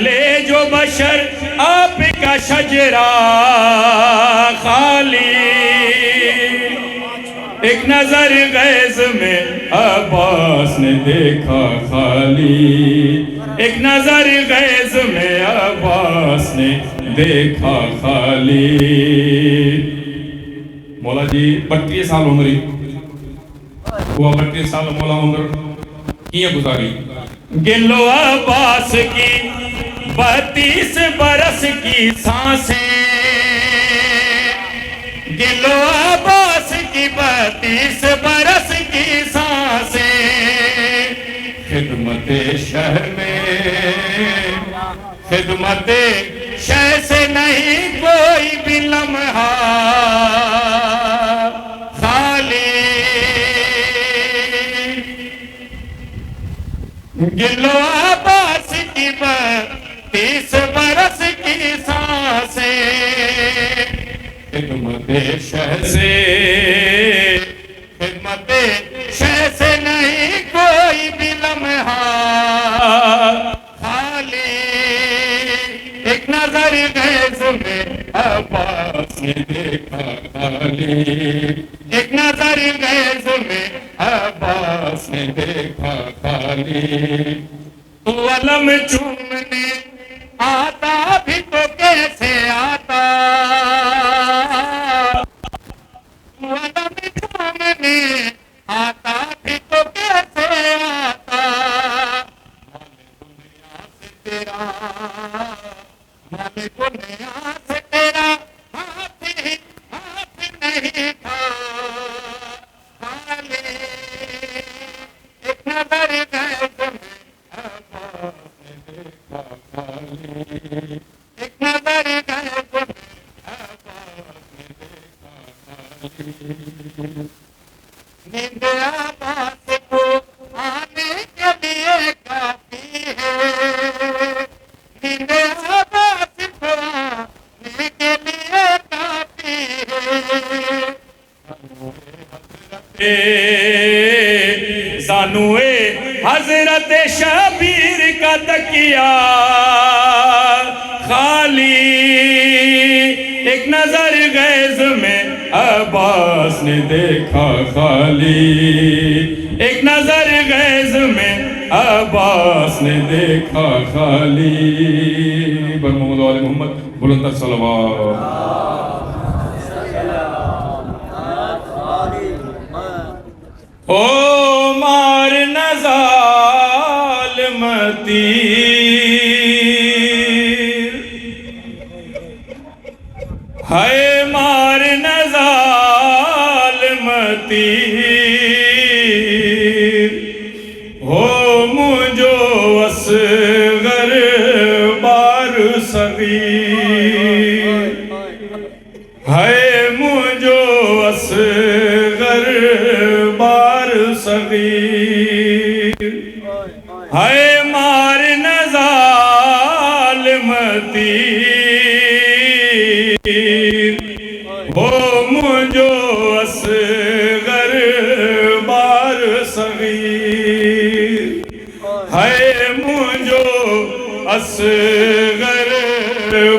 لے جو بشر آپ کا شجرہ خالی، ایک نظر غیظ میں عباس نے دیکھا خالی، ایک نظر غیظ میں عباس نے دیکھا خالی۔ مولا جی 32 سال عمری وہ 32 سال مولا عمر کیے گزاری۔ گن لو عباس کی 32 برس کی سانسیں، گن لو عباس کی 32 برس کی سانسیں، خدمت شہر میں خدمت شہر سے نہیں کوئی بھی لمحہ خالی۔ گن لو عباس کی 32 برس کی سانسیں، خدمت شہر سے خدمت شہر سے نہیں کوئی بھی لمحہ خالی، ایک نظر غیظ میں عباس نے دیکھا خالی، ایک نظر غیظ میں عباس نے دیکھا خالی۔ تو علم چومنے آتا بھی تو کیسے آتا، تو علم چومنے آتا بھی تو کیسے آتا، مالک دنیا سے تیرا ہاتھ نہیں تھا خالی، ایک نظر غیظ میں عباس نے دیکھا خالی، ایک نظر غیظ میں عباس نے دیکھا خالی۔ نیند عباس کو آنے کے لیے کافی ہے، نیند عباس کو آنے کے لیے کافی ہے۔ زانوئے حضرت شبیر کا تکیہ خالی، ایک نظر غیظ میں عباس نے دیکھا خالی، ایک نظر غیظ میں عباس نے دیکھا خالی۔ محمد وآل محمد بلند صلوات۔ او مار ظالمتی ہائے مار ظالمتی، ہو مجھو اصغر بار صغیر، ہائے مجھو اصغر بار صغیر، ہائے مار ظالمتی، ہو مجھو اصغر بار صغیر، ہائے مجھو اصغر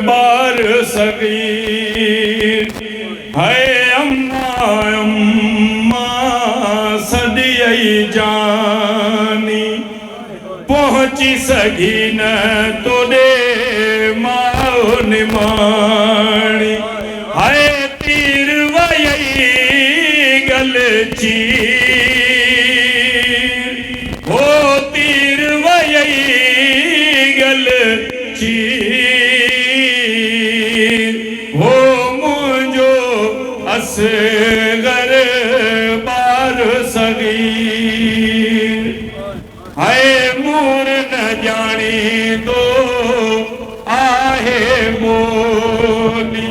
بار صغیر، ہائے اماں صدیئی جانی، پہنچی سگی نہ تو دے ماں نمانی، ہائے تیر ویئی گل چیر، ہو تیر ویئی گل چیر، ہو مجھو اصغر بار صغیر، ہائے مور نہ جانی دو آہے بولی،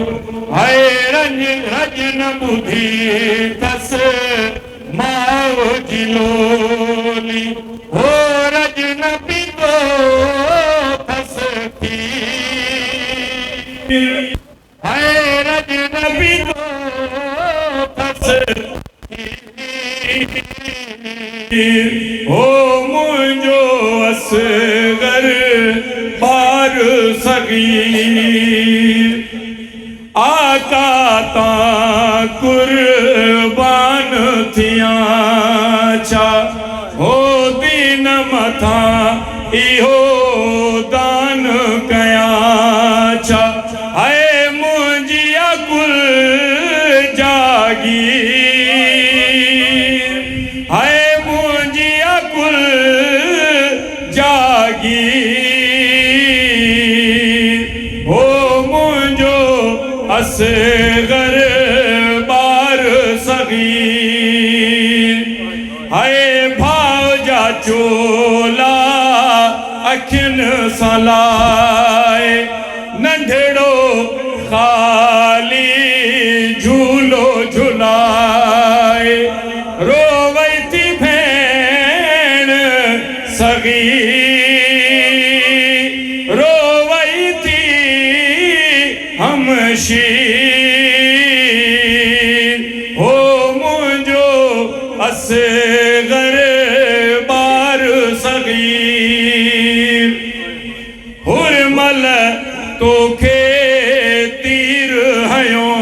ہائے رج نہ بدھی تس ماؤ جلولی، ہو رج نہ پیدو تس تھی، ہائے رج نہ پیدو تس تھی، ہو مجھو اصغر بار صغیر آقا تا قربان تھیاں چا ہو دین متھا ایہو دان کیا چا اے مجھے کل جاگیر اے مجھے کل جاگیر ہو مجھو اصغر بار صغیر اے بھاؤ جا چولا اکھن سلائے ننڈھڑو خالی جھولو جھلائے روئی تھی بھین صغیر روئی تھی ہمشیر ہو مجھو اصغر بار صغیر حرمل تو کھے تیر ہیوں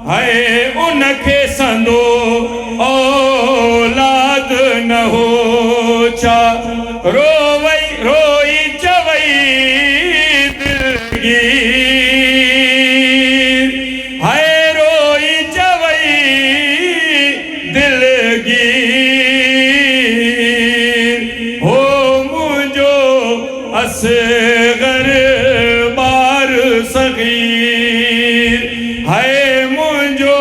ہے ان کے سندو اولاد نہ ہو چا روئی چوئی دلگیر ہے روئی چوئی دلگیر ہو مجھو اصغر بار صغیر ہے مجھو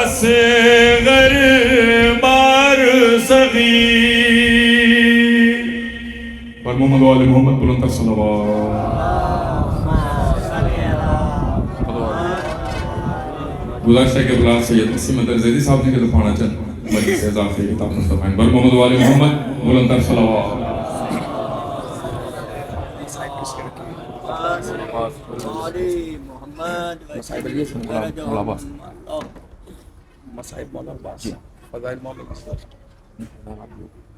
اصغر بار صغیر پر محمد و آل محمد بلند تر صلوات گزاشتہ کے بلاد سید نسیم ادر زیدی صاحب نے کہتا پانا چند مجلس اضافی کتاب مصطفین بر محمد و آل محمد بلند تر صلوات مسائب علیہ مولا عباس مسائب مولا عباس فضائل مولا عباس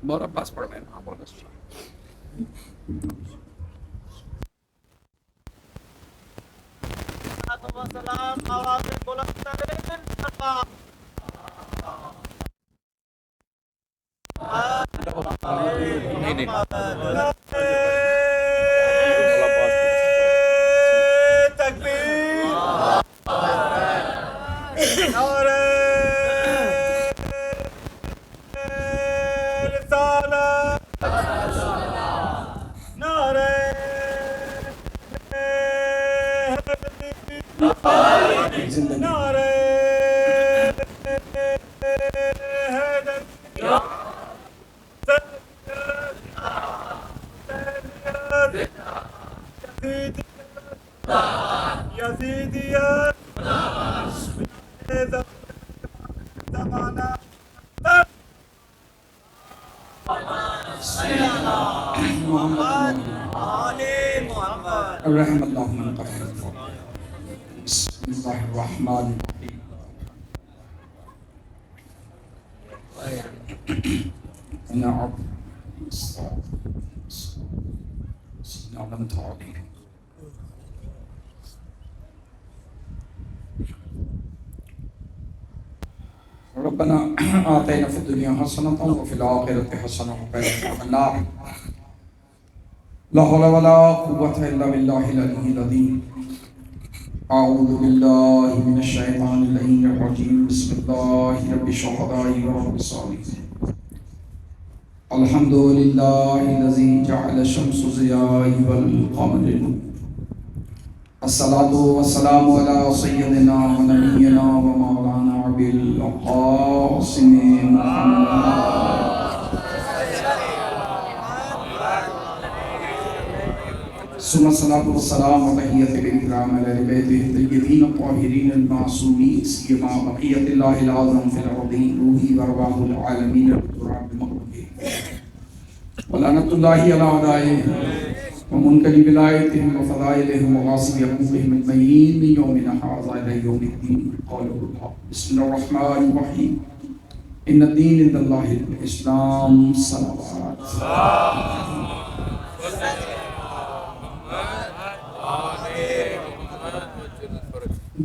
مولا عباس پڑھ رہے ہیں مولا عباس سلام آواز بلند ترین الرحمة الله من قبل بسم الله الرحمن الرحيم أنا عبد سيدنا لم تعلي ربنا آتينا في الدنيا حسنة وفي الآخرة حسنة وقنا عذاب النار لا حول ولا قوة إلا بالله العلي العظيم أعوذ بالله من الشيطان اللعين الرجيم بسم الله رب الشهداء ورب الصالحين الحمد لله الذي جعل الشمس ضياء والقمر نور الصلاة والسلام على سيدنا ونبينا ومولانا أبي القاسم محمد ثم الصلاة والسلام وتحية الإكرام على بيته الطيبين الطاهرين المعصومين سيما بقية الله الأعظم في الأرضين روحي وأرواح العالمين بالتراب مقبولين ولعنة الله على أعدائهم ومنكر ولايتهم وفضائلهم وغاصب حقوقهم أجمعين من يومنا هذا إلى يوم الدين قالوا الحق بسم الله الرحمن الرحيم إن الدين عند الله الإسلام صلوات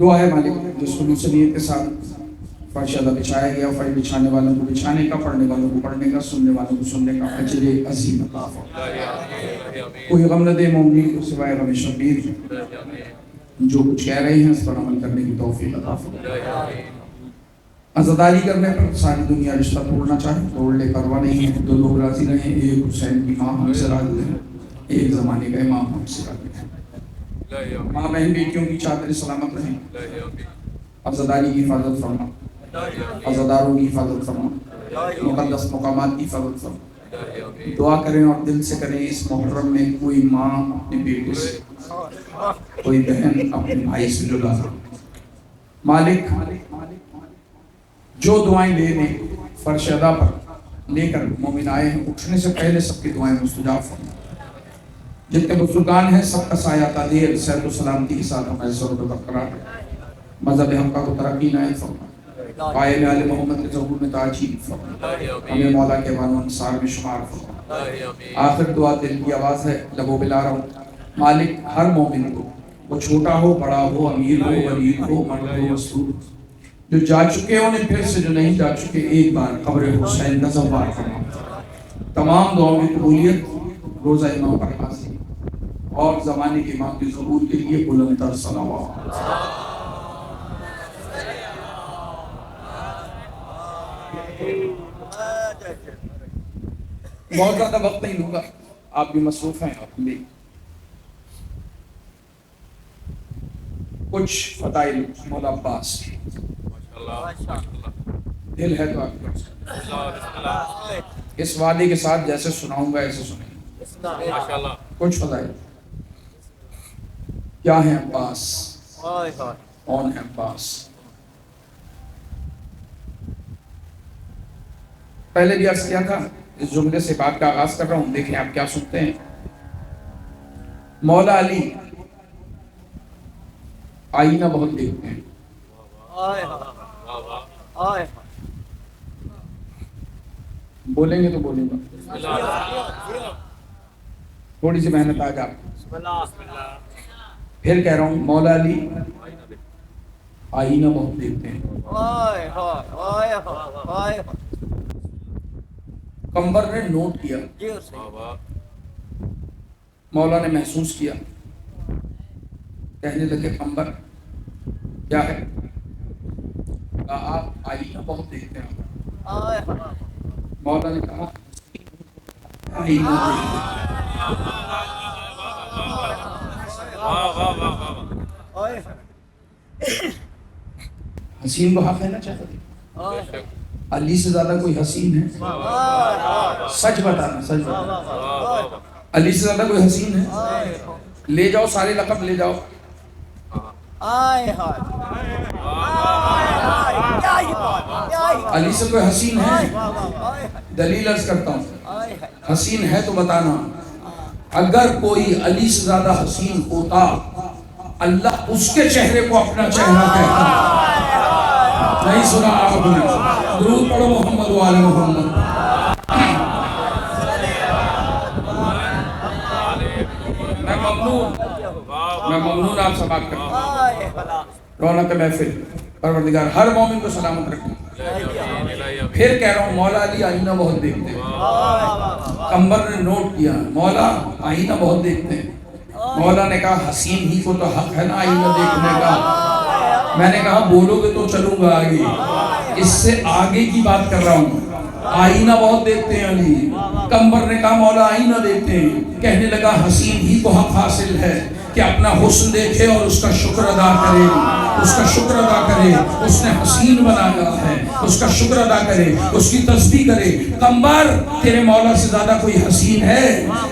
دعا ہے مالک جس کو نصیحت کے ساتھ فرش ادا بچھایا گیا، فرش بچھانے والوں کو بچھانے کا، پڑھنے والوں کو پڑھنے کا، سننے والوں کو سننے کا اجر عظیم عطا فرما۔ کوئی غم نہ دے مومنین کو سوائے غم شبیر، جو کچھ کہہ رہے ہیں اس پر عمل کرنے کی توفیق عطا فرما۔ عزاداری کرنے پر ساری دنیا رشتہ توڑنا چاہے توڑ لے، پرواہ نہیں ہے، دو لوگ راضی رہیں، ایک حسین کی ماں ہم سے راضی ہے، ایک زمانے کا امام ہم سے راضی ہے۔ ماں بہن بیٹیوں کی چادر سلامت رہیں، عزاداری کی حفاظت فرما، عزاداروں کی حفاظت فرما، مقدس مقامات کی حفاظت فرما۔ دعا کریں اور دل سے کریں اس محرم میں کوئی ماں اپنے بیٹے سے، کوئی بہن اپنے بھائی سے جدا نہ۔ مالک جو دعائیں لینے فرش ادا پر لے کر مومن آئے ہیں، اٹھنے سے پہلے سب کی دعائیں مستجاب فرما۔ جتنے بزرگان ہیں سب کا سایہ تعدیر صحت و سلامتی کے ساتھ ہمارے سرود برقرار ہے۔ مذہب حقہ کو ترقی عنایت فرما، قائل آل محمد کے ظہور میں تاجیل فرما، ہمیں مولا کے بانو انصار میں شمار فرما۔ آخر دعا دل کی آواز ہے، لبوں پہ لا رہا ہوں۔ مالک ہر مومن کو، وہ چھوٹا ہو بڑا ہو امیر ہو غریب ہو مرد ہو مسعود، جو جا چکے ہیں انہیں پھر سے، جو نہیں جا چکے ایک بار قبر حسین کا زوار فرما۔ تمام دعاؤں میں قبولیت، روزہ امام پر حاضری اور زمانے کے امام کے ظہور کے لیے بلند تر صلوات۔ بہت زیادہ وقت نہیں لوں گا، آپ بھی مصروف ہیں اور بھی کچھ فضائل مولا عباس دل ہے تو آپ اس وعدے کے ساتھ جیسے سناؤں گا ایسے سنیں۔ کچھ فضائل کیا ہے عباس، کون ہے عباس؟ پہلے بھی عرض کیا تھا، اس جملے سے بات کا آغاز کر رہا ہوں، دیکھیں آپ کیا سنتے ہیں۔ مولا علی آئینہ بہت دیکھتے ہیں، بولیں گے تو بولیں گا، تھوڑی سی محنت آ جا۔ پھر کہہ رہا ہوں، مولا علی آئینہ بہت دیکھتے ہیں۔ قمبر نے نوٹ کیا، مولا نے محسوس کیا، کہنے لگے قمبر کیا ہے؟ کہا آپ آئینہ بہت دیکھتے ہیں۔ مولا نے کہا آئینہ حسین کو حق ہے نا چاہتے، علی سے زیادہ کوئی حسین ہے؟ سچ بتانا، سچ بتانا، علی سے زیادہ کوئی حسین ہے؟ لے جاؤ سارے لقب لے جاؤ۔ علی سے کوئی حسین ہے؟ دلیل عرض کرتا ہوں، حسین ہے تو بتانا۔ اگر کوئی علی سے زیادہ حسین ہوتا اللہ اس کے چہرے کو اپنا چہرہ کہتا۔ نہیں سنا آپ نے؟ درود پڑھو محمد و آل محمد۔ میں ممنون آپ سے بات کرتا ہوں۔ رونق محفل پروردگار ہر مومن کو سلامت رکھے۔ پھر کہہ رہا ہوں، مولا علی آئینہ بہت دیکھتے ہیں۔ قمبر نے نوٹ کیا، مولا آئینہ بہت دیکھتے ہیں۔ مولا نے کہا حسین ہی کو تو حق ہے نا آئینہ دیکھنے کا۔ میں نے کہا بولو گے تو چلوں گا آگے، اس سے آگے کی بات کر رہا ہوں۔ آئینہ بہت دیکھتے ہیں علی۔ قمبر نے کہا مولا آئینہ دیکھتے ہیں، کہنے لگا حسین ہی کو حق حاصل ہے کہ اپنا حسن دیکھے اور اس کا شکر ادا کرے، اس کا شکر ادا کرے، اس نے حسین بنایا ہے، اس کا شکر ادا کرے، اس کی تسبیح کرے۔ قمبر تیرے مولا سے زیادہ کوئی حسین ہے؟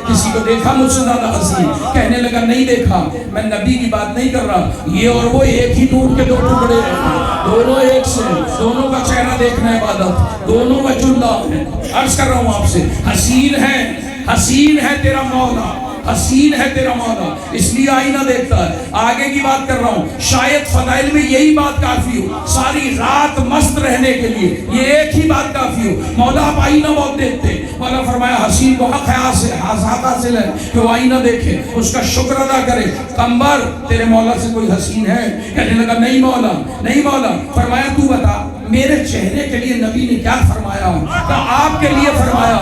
کسی کو دیکھا مجھ سے زیادہ حسین؟ کہنے لگا نہیں دیکھا، میں نبی کی بات نہیں کر رہا، یہ اور وہ ایک ہی نور کے دو ٹکڑے ہیں، دونوں ایک سے، دونوں کا چہرہ دیکھنا عبادت، دونوں وجہ اللہ ہے۔ عرض کر رہا ہوں آپ سے، حسین ہے، حسین ہے تیرا مولا، حسین ہے تیرا مولا، اس لیے آئینہ دیکھتا ہے۔ آگے کی بات کر رہا ہوں، شاید فضائل میں یہی بات کافی ہو، ساری رات مست رہنے کے لیے یہ ایک ہی بات کافی ہو۔ مولا آپ آئینہ بہت دیکھتے ہیں، مولا فرمایا حسین حسین کو حق حاصل ہے کہ وہ آئینہ دیکھے، اس کا شکر ادا کرے. قمبر تیرے مولا سے کوئی حسین ہے؟ کہنے لگا نہیں مولا، نہیں مولا. فرمایا تو بتا میرے چہرے کے لیے نبی نے کیا فرمایا؟ کہا آپ کے لیے فرمایا،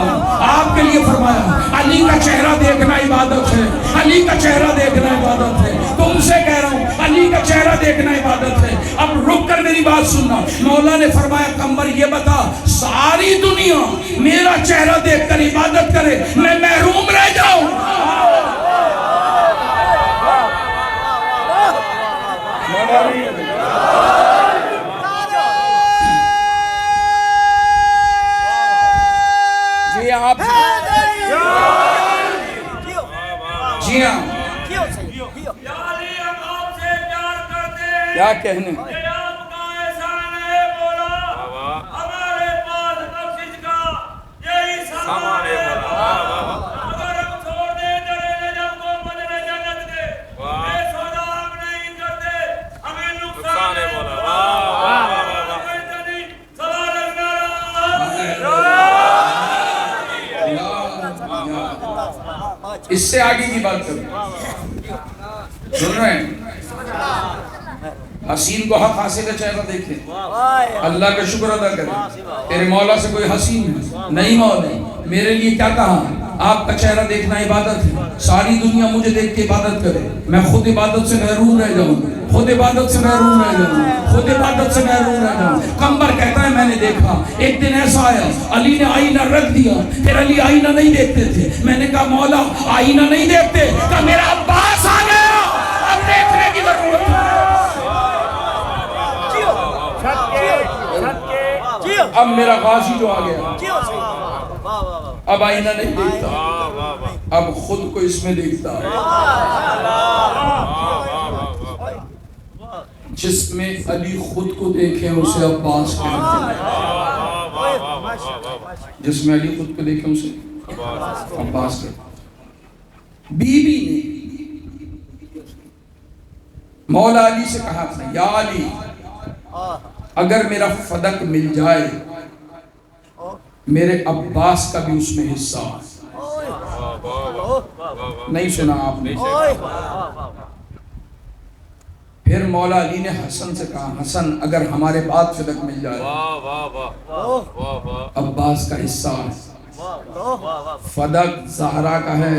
آپ کے لیے فرمایا علی کا چہرہ دیکھنا عبادت ہے، علی کا چہرہ دیکھنا عبادت ہے. تم سے کہہ رہا ہوں علی کا چہرہ دیکھنا عبادت ہے. اب رک کر میری بات سننا. مولا نے فرمایا قمر یہ بتا ساری دنیا میرا چہرہ دیکھ کر عبادت کرے، میں محروم رہ جاؤں؟ جی آپ جی ہاں کیا کہنے اس سے آگے کی بات کریں. سن رہے ہیں؟ حسین کو حق حاصل ہے چہرہ دیکھے، اللہ کا شکر ادا کرے. تیرے مولا سے کوئی حسین ہے؟ نہیں مولا. میرے لیے کیا کہا؟ آپ کا چہرہ دیکھنا عبادت ہے. ساری دنیا مجھے دیکھ کے عبادت کرے، میں خود عبادت سے محروم رہ جاؤں، خود عبادت سے محروم رہ جاؤں، خود عبادت سے محروم رہ جاؤں. قمبر کہتا ہے میں نے دیکھا ایک دن ایسا آیا علی نے آئینہ رکھ دیا. پھر علی آئینہ نہیں دیکھتے تھے. میں نے کہا مولا آئینہ نہیں دیکھتے؟ کہا میرا عباس آ گیا، اب دیکھنے کی ضرورت ہے. اب میرا غازی جو آ گیا اب آئینہ نہیں دیکھتا، اب خود کو اس میں دیکھتا. جس میں علی خود کو دیکھیں اسے عباس کہتے ہیں، جس میں علی خود کو دیکھیں اسے عباس کہتے ہیں. بی بی نے مولا علی سے کہا تھا یا علی اگر میرا فدق مل جائے میرے عباس کا بھی اس میں حصہ. نہیں سنا آپ نے؟ پھر مولا علی نے حسن سے کہا حسن اگر ہمارے بعد فدق مل جائے عباس کا حصہ ہے. فدق زہرا کا ہے،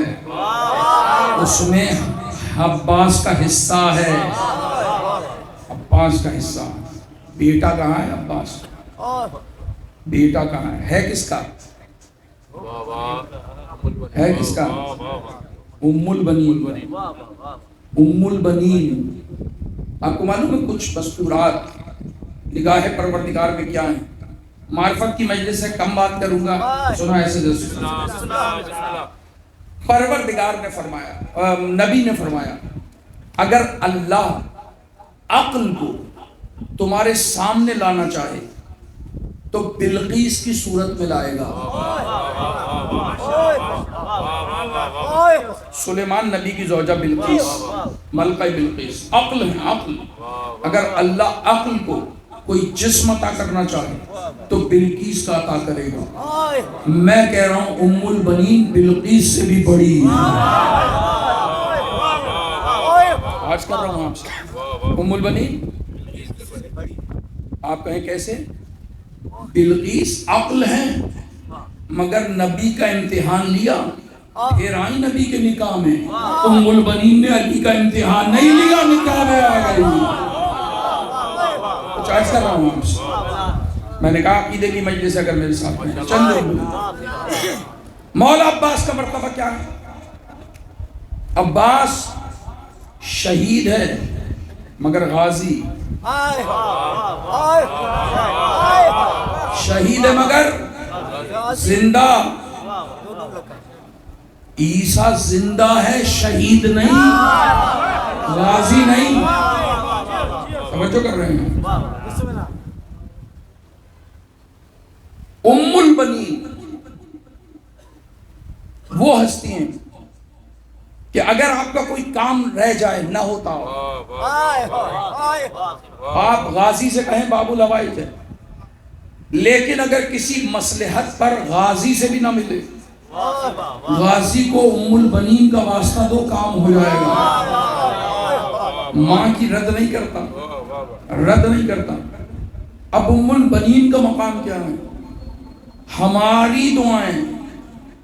اس میں عباس کا حصہ ہے، عباس کا حصہ. بیٹا کہاں ہے عباس؟ بیٹا کہاں ہے کس کا؟ ہے کس کا؟ ام البنین. ام البنین آپ کو معلوم ہے کچھ دستورات نگاہ پروردگار میں کیا ہیں؟ معرفت کی مجلس ہے کم بات کروں گا، سنا ایسے دستور. پروردگار نے فرمایا، نبی نے فرمایا اگر اللہ عقل کو تمہارے سامنے لانا چاہے تو بلقیس کی صورت میں لائے گا. سلیمان نبی کی زوجہ بلقیس، ملکہ بلقیس عقل ہے. عقل اگر اللہ عقل کو کوئی جسم عطا کرنا چاہے تو بلقیس کا عطا کرے گا. میں کہہ رہا ہوں ام البنین بلقیس سے بھی بڑی ہے. آج کر رہا ہوں آپ سے ام البنین. آپ کہیں کیسے؟ بلقیس عقل ہے مگر نبی کا امتحان لیا پھر آئی نبی کے نکاح میں. ام البنین نے علی کا امتحان نہیں لیا، نکاح میں آ گئی. کچھ عرض کر رہا ہوں آپ سے. میں نے کہا عقیدے کی مجلس اگر میرے ساتھ میں چند مولا عباس کا مرتبہ کیا ہے؟ عباس شہید ہے مگر غازی. شہید ہے مگر زندہ. عیسیٰ زندہ ہے، شہید نہیں، غازی نہیں. توجہ کر رہے ہیں؟ ام البنین وہ ہستی ہیں کہ اگر آپ کا کوئی کام رہ جائے نہ ہوتا ہو آپ غازی سے کہیں باب الحوائج ہے، لیکن اگر کسی مصلحت پر غازی سے بھی نہ ملے غازی کو ام البنین کا واسطہ دو، کام ہو جائے گا۔ ماں کی رد نہیں کرتا، رد نہیں کرتا۔ اب ام البنین کا مقام کیا ہے؟ ہماری دعائیں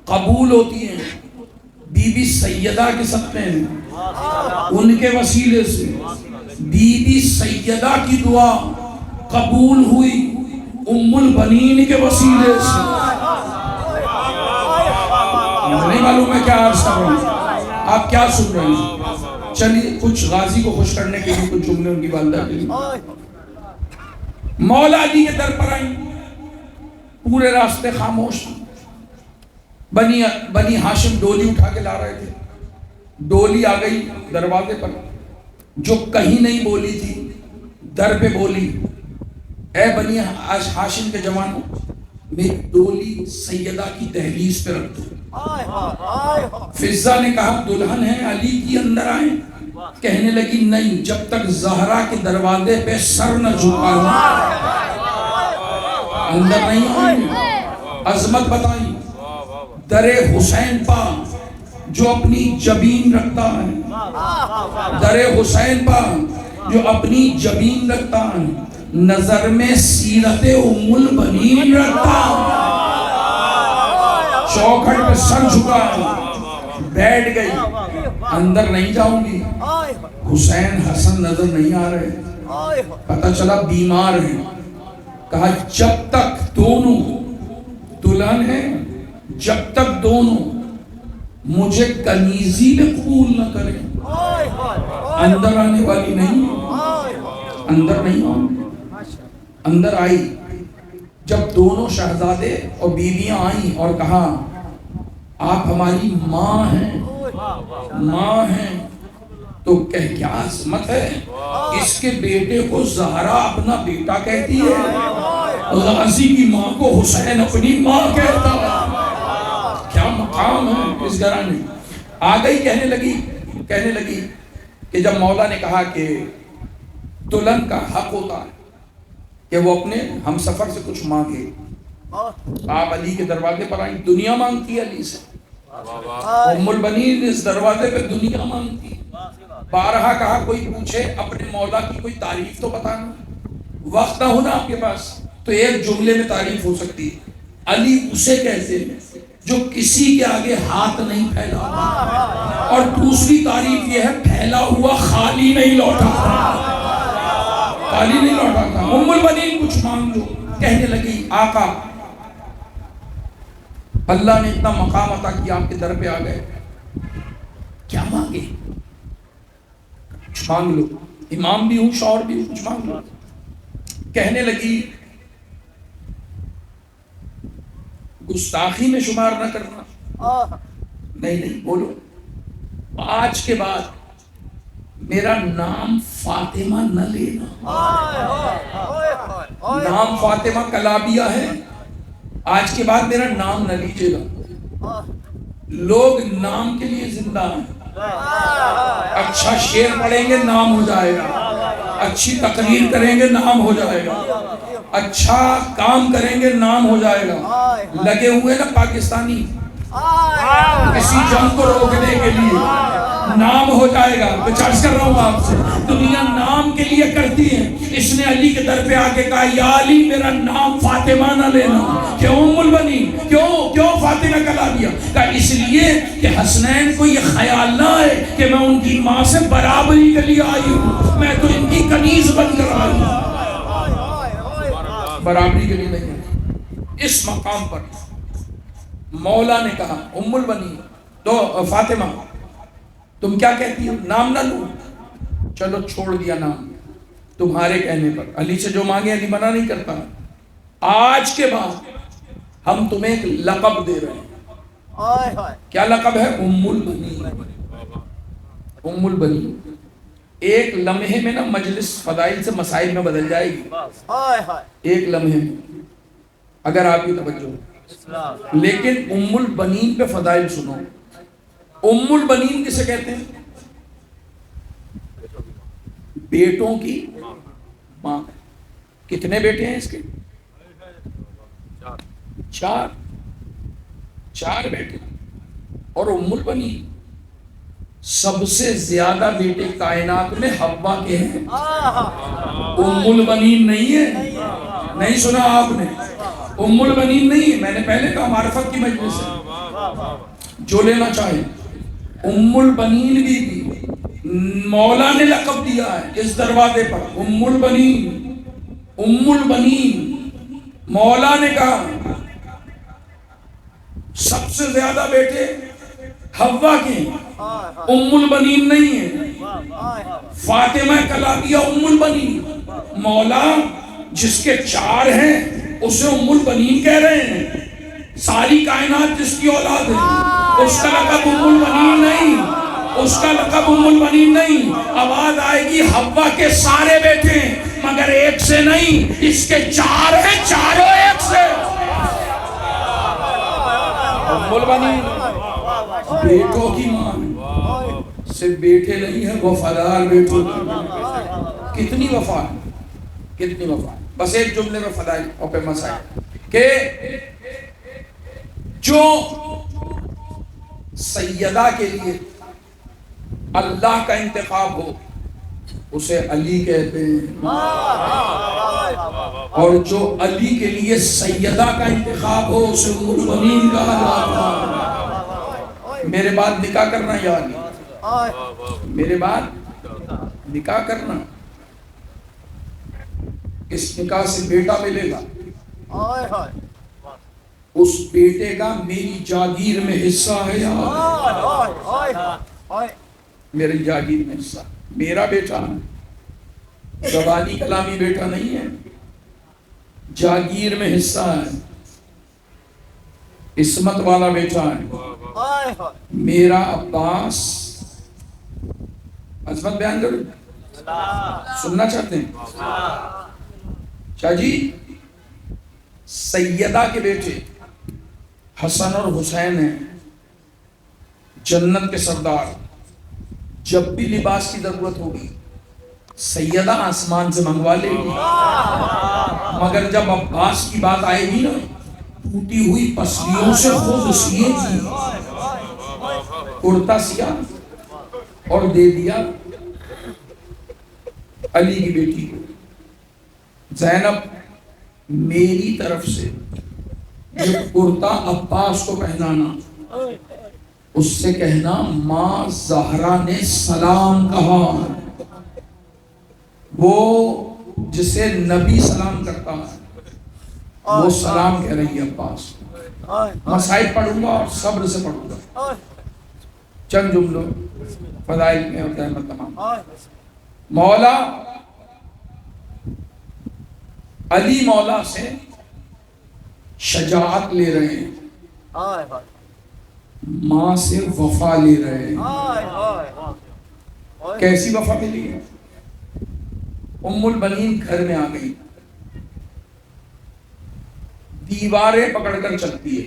قبول ہوتی ہیں بی بی سیدہ کے صدقے میں، ان کے وسیلے سے بی بی سیدہ کی دعا قبول ہوئی ام البنین کے وسیلے سے۔ نہیں معلوم ہے کیا عرض کر رہا ہوں، آپ کیا سن رہے ہیں؟ چلیے کچھ غازی کو خوش کرنے کے لیے کچھ جملے ان کی والدہ کے لیے۔ مولا علی کے در پر آئیں، پورے راستے خاموش، بنی ہاشم ڈولی اٹھا کے لا رہے تھے، ڈولی آ گئی دروازے پر، جو کہیں نہیں بولی تھی در پہ بولی، اے بنی ہاشم کے جوانوں، میری ڈولی سیدہ کی دہلیز پہ رکھ دو۔ فضہ نے کہا دلہن ہے علی کی، اندر آئیں۔ کہنے لگی نہیں، جب تک زہرا کے دروازے پہ سر نہ جھکاؤں اندر نہیں آئیں۔ عظمت بتائی، در حسین پا جو اپنی جبین رکھتا ہے، در حسین پا جو اپنی جبین رکھتا ہے، نظر میں سیرت ام البنین رکھتا ہے۔ چوکھٹ پہ سر جھکا ہے، بیٹھ گئی، اندر نہیں جاؤں گی۔ حسین حسن نظر نہیں آ رہے، پتہ چلا بیمار ہیں۔ کہا جب تک دونوں دلہن ہیں، جب تک دونوں مجھے کنیزی میں قبول نہ کریں، اندر آنے والی نہیں، اندر نہیں آؤں۔ اندر آئی، جب دونوں شہزادے اور بیویاں آئیں اور کہا آپ ہماری ماں ہیں، ماں ہیں، تو کیا عظمت ہے، اس کے بیٹے کو زہرا اپنا بیٹا کہتی ہے، غازی کی ماں کو حسین اپنی ماں کہتا ہے۔ کیا مقام ہے اس گھرانے۔ آ گئی، کہنے لگی کہ جب مولا نے کہا کہ دلہن کا حق ہوتا ہے کہ وہ اپنے ہم سفر سے کچھ مانگے، آپ علی کے دروازے پر آئیں، دنیا مانگتی ہے علی سے، ام البنین اس دروازے پہ دنیا مانگتی ہے۔ بارہا کہا کوئی پوچھے اپنے مولا کی کوئی تعریف تو بتانا، وقت نہ ہونا آپ کے پاس تو ایک جملے میں تعریف ہو سکتی ہے۔ علی اسے کہتے ہیں جو کسی کے آگے ہاتھ نہیں پھیلا، اور دوسری تعریف یہ ہے پھیلا ہوا خالی نہیں لوٹا، خالی نہیں لوٹا تھا۔ ام البنین کچھ مانگ لو، کہنے لگی آقا اللہ نے اتنا مقام عطا کیا، آپ کے در پہ آ گئے، کیا مانگے؟ کچھ مانگ لو، امام بھی ہوں شوہر بھی ہوں، کچھ مانگ لو۔ کہنے لگی گستاخی میں شمار نہ کرنا، نہیں بولو، آج کے بعد میرا نام فاطمہ نہ لینا۔ نام فاطمہ کلابیہ ہے، آج کے بعد میرا نام نہ لیجیے گا۔ لوگ نام کے لیے زندہ ہیں، اچھا شعر پڑھیں گے نام ہو جائے گا، اچھی تقریر کریں گے نام ہو جائے گا، اچھا کام کریں گے نام ہو جائے گا۔ لگے ہوئے نا پاکستانی کسی جنگ کو روکنے کے لیے، نام ہو جائے گا۔ میں چارج کر رہا ہوں آپ سے، دنیا نام کے لیے کرتی ہے، اس نے علی کے در پہ آ کے کہا یا علی میرا نام فاطمہ نہ لینا۔ کیوں ام البنین، کیوں فاطمہ کلابیہ؟ کہا اس لیے کہ حسنین کو یہ خیال نہ ہے کہ میں ان کی ماں سے برابری کے لیے آئی ہوں، میں تو ان کی کنیز بن کر آئی ہوں، برابری کے لیے نہیں۔ اس مقام پر مولا نے کہا ام البنین تو فاطمہ تم کیا کہتی ہو، نام نہ لوں؟ چلو چھوڑ دیا نام تمہارے کہنے پر، علی سے جو مانگے علی منع نہیں کرتا۔ آج کے بعد ہم تمہیں ایک لقب دے رہے ہیں۔ کیا لقب ہے؟ ام البنین۔ ام البنین ایک لمحے میں نا مجلس فضائل سے مسائل میں بدل جائے گی، ایک لمحے میں اگر آپ کی توجہ، لیکن ام البنین پہ فضائل سنو۔ ام البنین کسے کہتے ہیں؟ بیٹوں کی ماں۔ کتنے بیٹے ہیں اس کے؟ 4 بیٹے اور ام البنین سب سے زیادہ بیٹے کائنات میں حوا کے ہیں، ام البنین نہیں ہے۔ نہیں سنا آپ نے؟ ام البنین نہیں ہے۔ میں نے پہلے کہا معرفت کی مجلس ہے، جو لینا چاہے۔ ام البنین بھی مولا نے لقب دیا ہے اس دروازے پر، ام البنین، ام البنین۔ مولا نے کہا سب سے زیادہ بیٹے حوا کے ہیں، ام البنین نہیں ہے۔ فاطمہ کلابیہ ام البنین، مولا جس کے 4 ہیں اسے ام البنین کہہ رہے ہیں۔ ساری کائنات جس کی اولاد ہے اس کا لقب ام البنین نہیں، اس کا لقب ام البنین نہیں۔ آواز آئے گی حوا کے سارے بیٹے ہیں مگر ایک سے نہیں، اس کے 4 ہیں، چاروں ایک سے۔ ام البنین بیٹوں کی ماں، صرف بیٹے نہیں ہیں، وفادار بیٹوں کی۔ کتنی وفا، کتنی وفا۔ بس ایک جملے میں فضائل اور پہ مسائل کہ جو سیدہ کے لیے اللہ کا انتخاب ہو اسے علی کہتے ہیں، اور جو علی کے لیے سیدہ کا انتخاب ہو اسے ام البنین کہا جاتا ہے۔ میرے بعد نکاح کرنا یا نہیں؟ میرے بعد نکاح کرنا، اس نکاح سے بیٹا ملے گا، اس بیٹے کا میری جاگیر میں حصہ ہے یا میری جاگیر میں حصہ؟ میرا بیٹا زبانی کلامی بیٹا نہیں ہے، جاگیر میں حصہ ہے، عصمت والا بیٹا ہے۔ میرا عباس، عظمت بیان کرو، سننا چاہتے ہیں؟ شاہ جی، سیدہ کے بیٹے حسن اور حسین ہیں، جنت کے سردار۔ جب بھی لباس کی ضرورت ہوگی سیدہ آسمان سے منگوا لے گی، مگر جب عباس کی بات آئے گی نا، ٹوٹی ہوئی پسلیوں سے خود سیے گی، کرتا سیا اور دے دیا علی کی بیٹی کو۔ زینب، میری طرف سے یہ کرتا عباس کو پہنانا، اس سے کہنا ماں زہرا نے سلام کہا، وہ جسے نبی سلام کرتا ہے وہ سلام کہہ رہی ہے عباس۔ مسائل پڑھوں گا اور صبر سے پڑھوں گا، چند جملوں فضائل میں ہوتا ہے تمام۔ مولا علی مولا سے شجاعت لے رہے ہیں، ماں سے وفا لے رہے ہیں۔ کیسی وفا ملی ہے؟ ام البنین گھر میں آ گئی، دیواریں پکڑ کر چلتی ہے،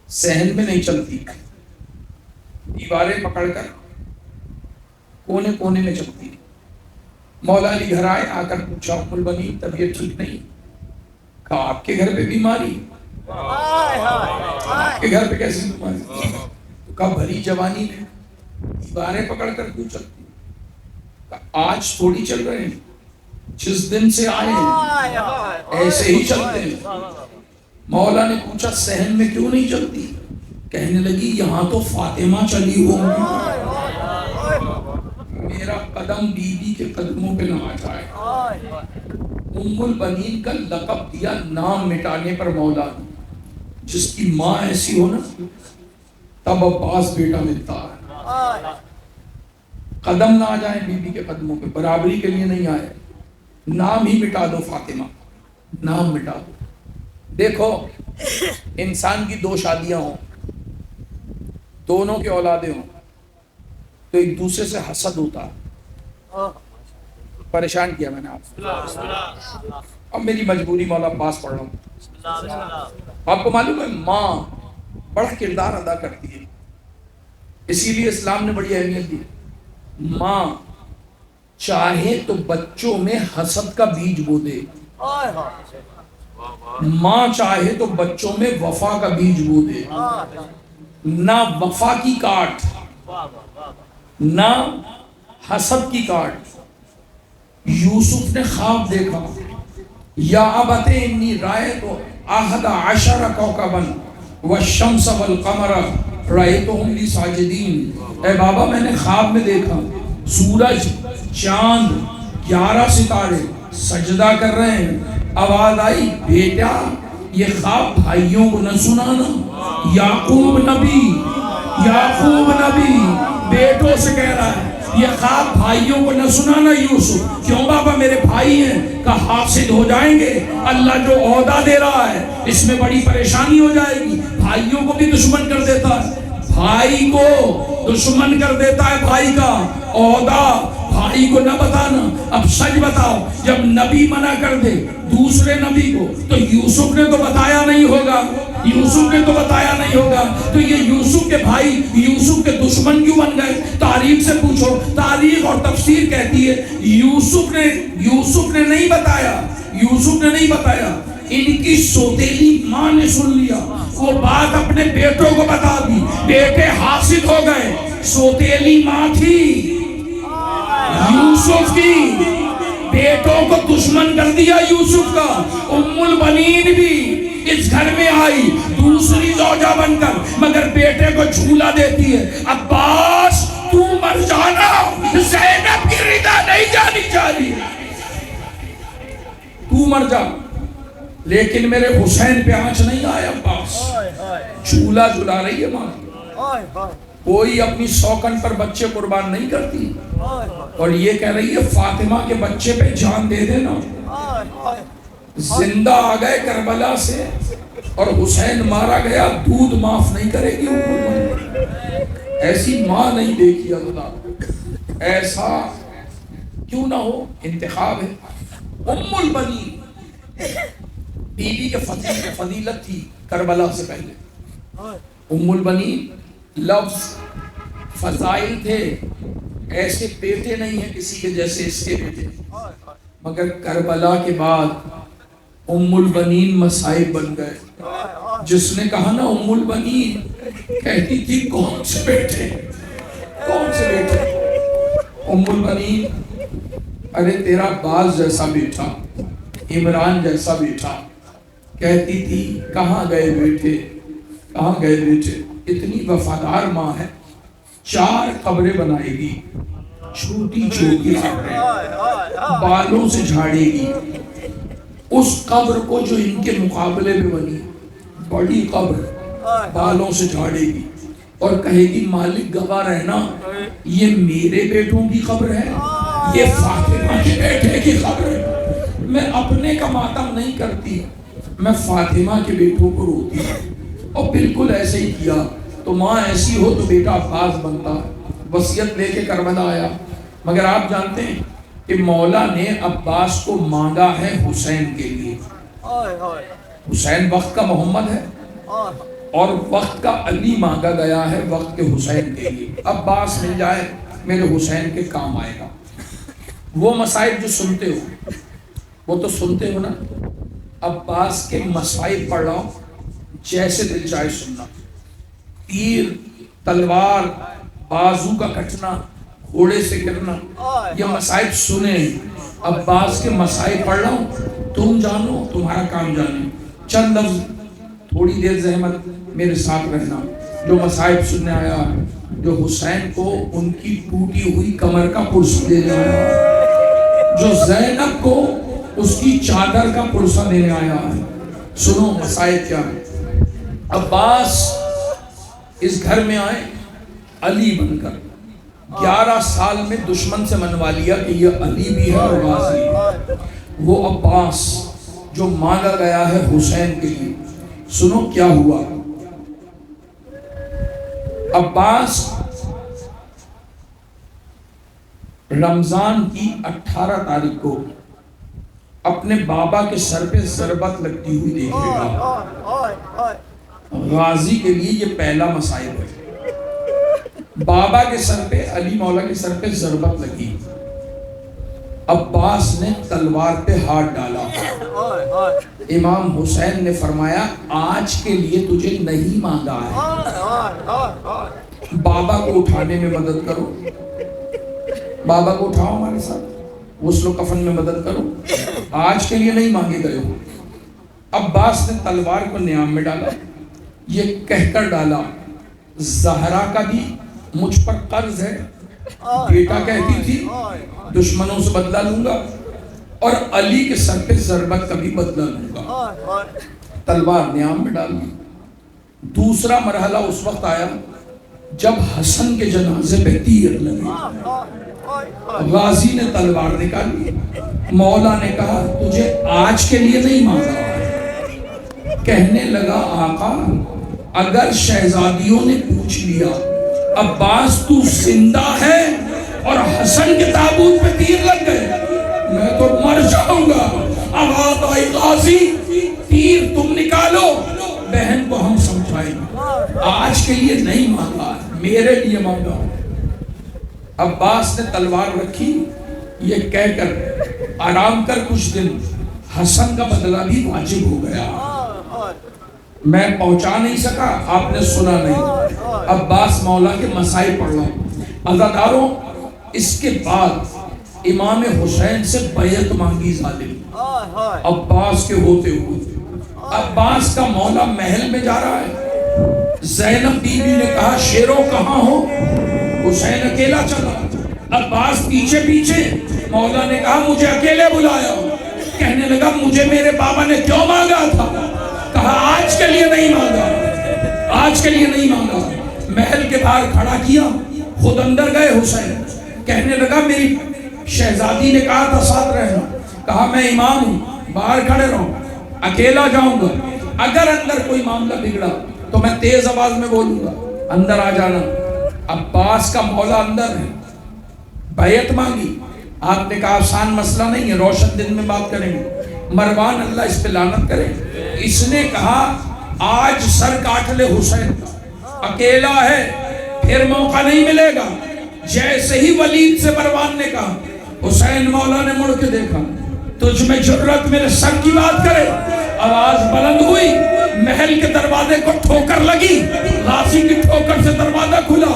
صحن میں نہیں چلتی، دیواریں پکڑ کر کونے کونے میں چلتی ہے۔ مولا علی گھر آئے، آ کر پوچھا ام البنین طبیعت ٹھیک نہیں؟ کہا آپ کے گھر پہ بیماری؟ آپ کے گھر پہ کیسی بیماری؟ تو کہا بھری جوانی میں دیواریں پکڑ کر کیوں چلتی؟ کہا آج تھوڑی چل رہے ہیں، جس دن سے آئے ہیں ایسے ہی چلتے ہیں۔ مولا نے پوچھا صحن میں کیوں نہیں چلتی؟ کہنے لگی یہاں تو فاطمہ چلی ہو، میرا قدم بی بی کے قدموں پہ نہ آ جائے۔ ام البنین کا لقب دیا نام مٹانے پر مولا نے۔ جس کی ماں ایسی ہو نا تب عباس بیٹا ملتا ہے۔ قدم نہ آ جائیں بی بی کے قدموں پہ، برابری کے لیے نہیں آئے، نام ہی مٹا دو، فاطمہ نام مٹا دو۔ دیکھو انسان کی 2 شادیاں ہوں، دونوں کے اولادیں ہوں تو ایک دوسرے سے حسد ہوتا ہے۔ پریشان کیا میں نے آپ، اب میری مجبوری مولا عباس پڑھ رہا ہوں۔ آپ کو معلوم ہے ماں بڑا کردار ادا کرتی ہے، اسی لیے اسلام نے بڑی اہمیت دی۔ ماں چاہے تو بچوں میں حسد کا بیج بو دے، ماں چاہے تو بچوں میں وفا کا بیج بو دے، نہ وفا کی کاٹ نہ حسد کی کاٹ۔ یوسف نے خواب دیکھا، یا ابت انی رأیت احد عشر کوکبا والشمس والقمر رأیتهم لی ساجدین۔ اے بابا میں نے خواب میں دیکھا سورج، چاند، 11 ستارے سجدہ کر رہے ہیں۔ آواز آئی، بیٹا یہ خواب بھائیوں کو نہ سنانا۔ یعقوب نبی بیٹوں سے کہہ رہا ہے یہ خواب بھائیوں کو نہ سنانا یوسف۔ کیوں بابا؟ میرے بھائی ہیں، کہ حاسد ہو جائیں گے، اللہ جو عہدہ دے رہا ہے اس میں بڑی پریشانی ہو جائے گی۔ بھائیوں کو بھی دشمن کر دیتا ہے، بھائی کو دشمن کر دیتا ہے، بھائی کا عہدہ بھائی کو نہ بتانا۔ اب سچ بتاؤ، جب نبی منع کر دے دوسرے نبی کو تو یوسف نے تو بتایا نہیں ہوگا، تو یہ یوسف کے بھائی یوسف کے دشمن کیوں بن گئے؟ تاریخ سے پوچھو، تاریخ اور تفسیر کہتی ہے یوسف نے نہیں بتایا، ان کی سوتیلی ماں نے سن لیا، وہ بات اپنے بیٹوں کو بتا دی، بیٹے حاسد ہو گئے۔ سوتیلی ماں تھی یوسف کی، بیٹوں کو دشمن کر دیا یوسف کا۔ ام البنین بھی اس گھر میں آئی دوسری زوجہ بن کر، مگر بیٹے کو جھولا دیتی ہے، عباس تو مر جانا، زینب کی رضا نہیں جانی چاہیے، تو مر جا، لیکن میرے حسین پہ آنچ نہیں آیا۔ عباس جھولا جھلا رہی ہے ماں، کوئی اپنی سوکن پر بچے قربان نہیں کرتی، اور یہ کہہ رہی ہے فاطمہ کے بچے پہ جان دے دینا۔ زندہ آ گئے کربلا سے اور حسین مارا گیا، دودھ معاف نہیں کرے گی۔ ایسی ماں نہیں دیکھی اللہ، ایسا کیوں نہ ہو، انتخاب ہے۔ ام البنین بیوی کے فضیلت تھی کربلا سے پہلے۔ ام البنین لفظ فضائل تھے، ایسے بیٹے نہیں ہیں کسی کے جیسے اس کے بیٹے، مگر کربلا کے بعد ام البنین مصائب بن گئے۔ جس نے کہا نا ام البنین، کہتی تھی کون سے بیٹے؟ ام البنین، ارے تیرا باز جیسا بیٹا، عمران جیسا بیٹا۔ کہتی تھی کہاں گئے بیٹے؟ اتنی وفادار ماں ہے، 4 قبریں بنائے گی، چھوٹی چھوٹی قبریں، بالوں سے جھاڑے گی۔ اس قبر کو جو ان کے مقابلے میں بنی، بڑی قبر، بالوں سے جھاڑے گی اور کہے گی مالک گواہ رہنا، یہ میرے بیٹوں کی قبر ہے، یہ فاطمہ کے بیٹے کی قبر ہے۔ میں اپنے کا ماتم نہیں کرتی، میں فاطمہ کے بیٹوں کو روتی ہوں۔ اور بالکل ایسے ہی کیا۔ تو ماں ایسی ہو تو بیٹا عباس بنتا، وصیت لے کے کربلا آیا۔ مگر آپ جانتے ہیں کہ مولا نے عباس کو مانگا ہے حسین کے لیے۔ حسین وقت کا محمد ہے اور وقت کا علی مانگا گیا ہے وقت کے حسین کے لیے۔ عباس مل جائے میرے حسین کے کام آئے گا۔ وہ مصائب جو سنتے ہو وہ تو سنتے ہو نا، عباس کے مصائب پڑھ رہا ہوں، جیسے دل چاہے سننا۔ تیر، تلوار، بازو کا کٹنا، گھوڑے سے گرنا، یہ مصائب سنیں۔ عباس کے مصائب پڑھ رہا ہوں، تم جانو، تمہارا کام جانے۔ چند لفظ، تھوڑی دیر زحمت میرے ساتھ رہنا۔ جو مصائب سننے آیا، جو حسین کو ان کی ٹوٹی ہوئی کمر کا پرسہ دینے آیا، جو زینب کو اس کی چادر کا پرسہ دینے آیا ہے۔ سنو مصائب کیا ہے۔ عباس اس گھر میں آئے علی بن کر، 11 سال میں دشمن سے منوا لیا کہ یہ علی بھی ہے اور غازی ہے۔ وہ عباس جو مانگا گیا ہے حسین کے لیے، سنو کیا ہوا۔ عباس رمضان کی 18 تاریخ کو اپنے بابا کے سر پہ ضربت لگتی ہوئی دیکھے گا۔ غازی کے لیے یہ پہلا مصائب ہے۔ بابا کے سر پہ، علی مولا کے سر پہ ضربت لگی، عباس نے تلوار پہ ہاتھ ڈالا، امام حسین نے فرمایا آج کے لیے تجھے نہیں مانگا ہے، بابا کو اٹھانے میں مدد کرو، بابا کو اٹھاؤ ہمارے ساتھ، غسل و کفن میں مدد کرو، آج کے لیے نہیں مانگے گئے ہو۔ عباس نے تلوار کو نیام میں ڈالا، یہ کہہ کر ڈالا زہرا کا بھی مجھ پر قرض ہے، بیٹا کہتی تھی دشمنوں سے بدلہ لوں گا، اور علی کے سر پہ ضربت کا بھی بدلہ لوں گا۔ تلوار نیام میں ڈال دی۔ دوسرا مرحلہ اس وقت آیا جب حسن کے جنازے پہ تیر لگے، غازی نے تلوار نکالی، مولا نے کہا تجھے آج کے لیے نہیں مانگا۔ کہنے لگا آقا اگر شہزادیوں نے پوچھ لیا عباس تو زندہ ہے اور حسن کے تابوت پہ تیر لگ گئے میں تو مر جاؤں گا۔ آواز آئی غازی تیر تم نکالو، بہن کو ہم سمجھائیں گے، آج کے لیے نہیں مانگا میرے لیے مانگا۔ عباس نے تلوار رکھی، یہ کہہ کر آرام کر کچھ دن، حسن کا بدلہ بھی واجب ہو گیا۔ میں پہنچا نہیں سکا، آپ نے سنا نہیں، عباس مولا کے مسائل پڑھ رہا۔ عزاداروں اس کے بعد امام حسین سے بیعت مانگی ظالم عباس کے ہوتے ہوئے۔ عباس کا مولا محل میں جا رہا ہے، زینب بی بی نے کہا شیرو کہاں ہو؟ حسین اکیلا چلا، عباس پیچھے پیچھے، مولا نے کہا مجھے اکیلے بلایا۔ کہنے لگا مجھے میرے بابا نے کیوں مانگا تھا؟ کہا آج کے لیے نہیں مانگا، آج کے لیے نہیں مانگا۔ محل کے باہر کھڑا کیا، خود اندر گئے حسین، کہنے لگا میری شہزادی نے کہا تھا ساتھ رہنا، کہا میں امام ہوں باہر کھڑے رہو، اکیلا جاؤں گا، اگر اندر کوئی معاملہ بگڑا تو میں تیز آواز میں بولوں گا، اندر آ جانا۔ عباس کا مولا اندر ہے، بیعت مانگی، آپ نے کہا آسان مسئلہ نہیں ہے، روشن دن میں بات کریں گے۔ مروان اللہ اس پہ لعنت کرے، اس نے کہا آج سر کاٹ لے حسین کا، اکیلا ہے پھر موقع نہیں ملے گا۔ جیسے ہی ولید سے مروان نے کہا، حسین مولا نے مڑ کے دیکھا، تجھ میں جرت میرے سر کی بات کرے؟ آواز بلند ہوئی، محل کے دروازے کو ٹھوکر لگی، غازی کی ٹھوکر سے دروازہ کھلا،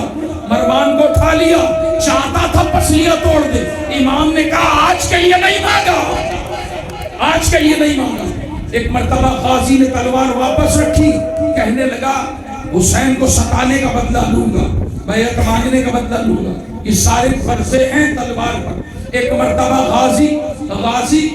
مروان کو اٹھا لیا، چاہتا تھا پسلیاں توڑ دے۔ امام نے کہا آج کے لیے نہیں مانگا، آج کے لیے نہیں مانگا۔ ایک مرتبہ غازی نے تلوار واپس رکھی، کہنے لگا حسین کو ستانے کا بدلہ لوں گا، بیعت مانگنے کا بدلہ لوں گا، یہ سارے فرضے ہیں تلوار پر۔ ایک مرتبہ غازی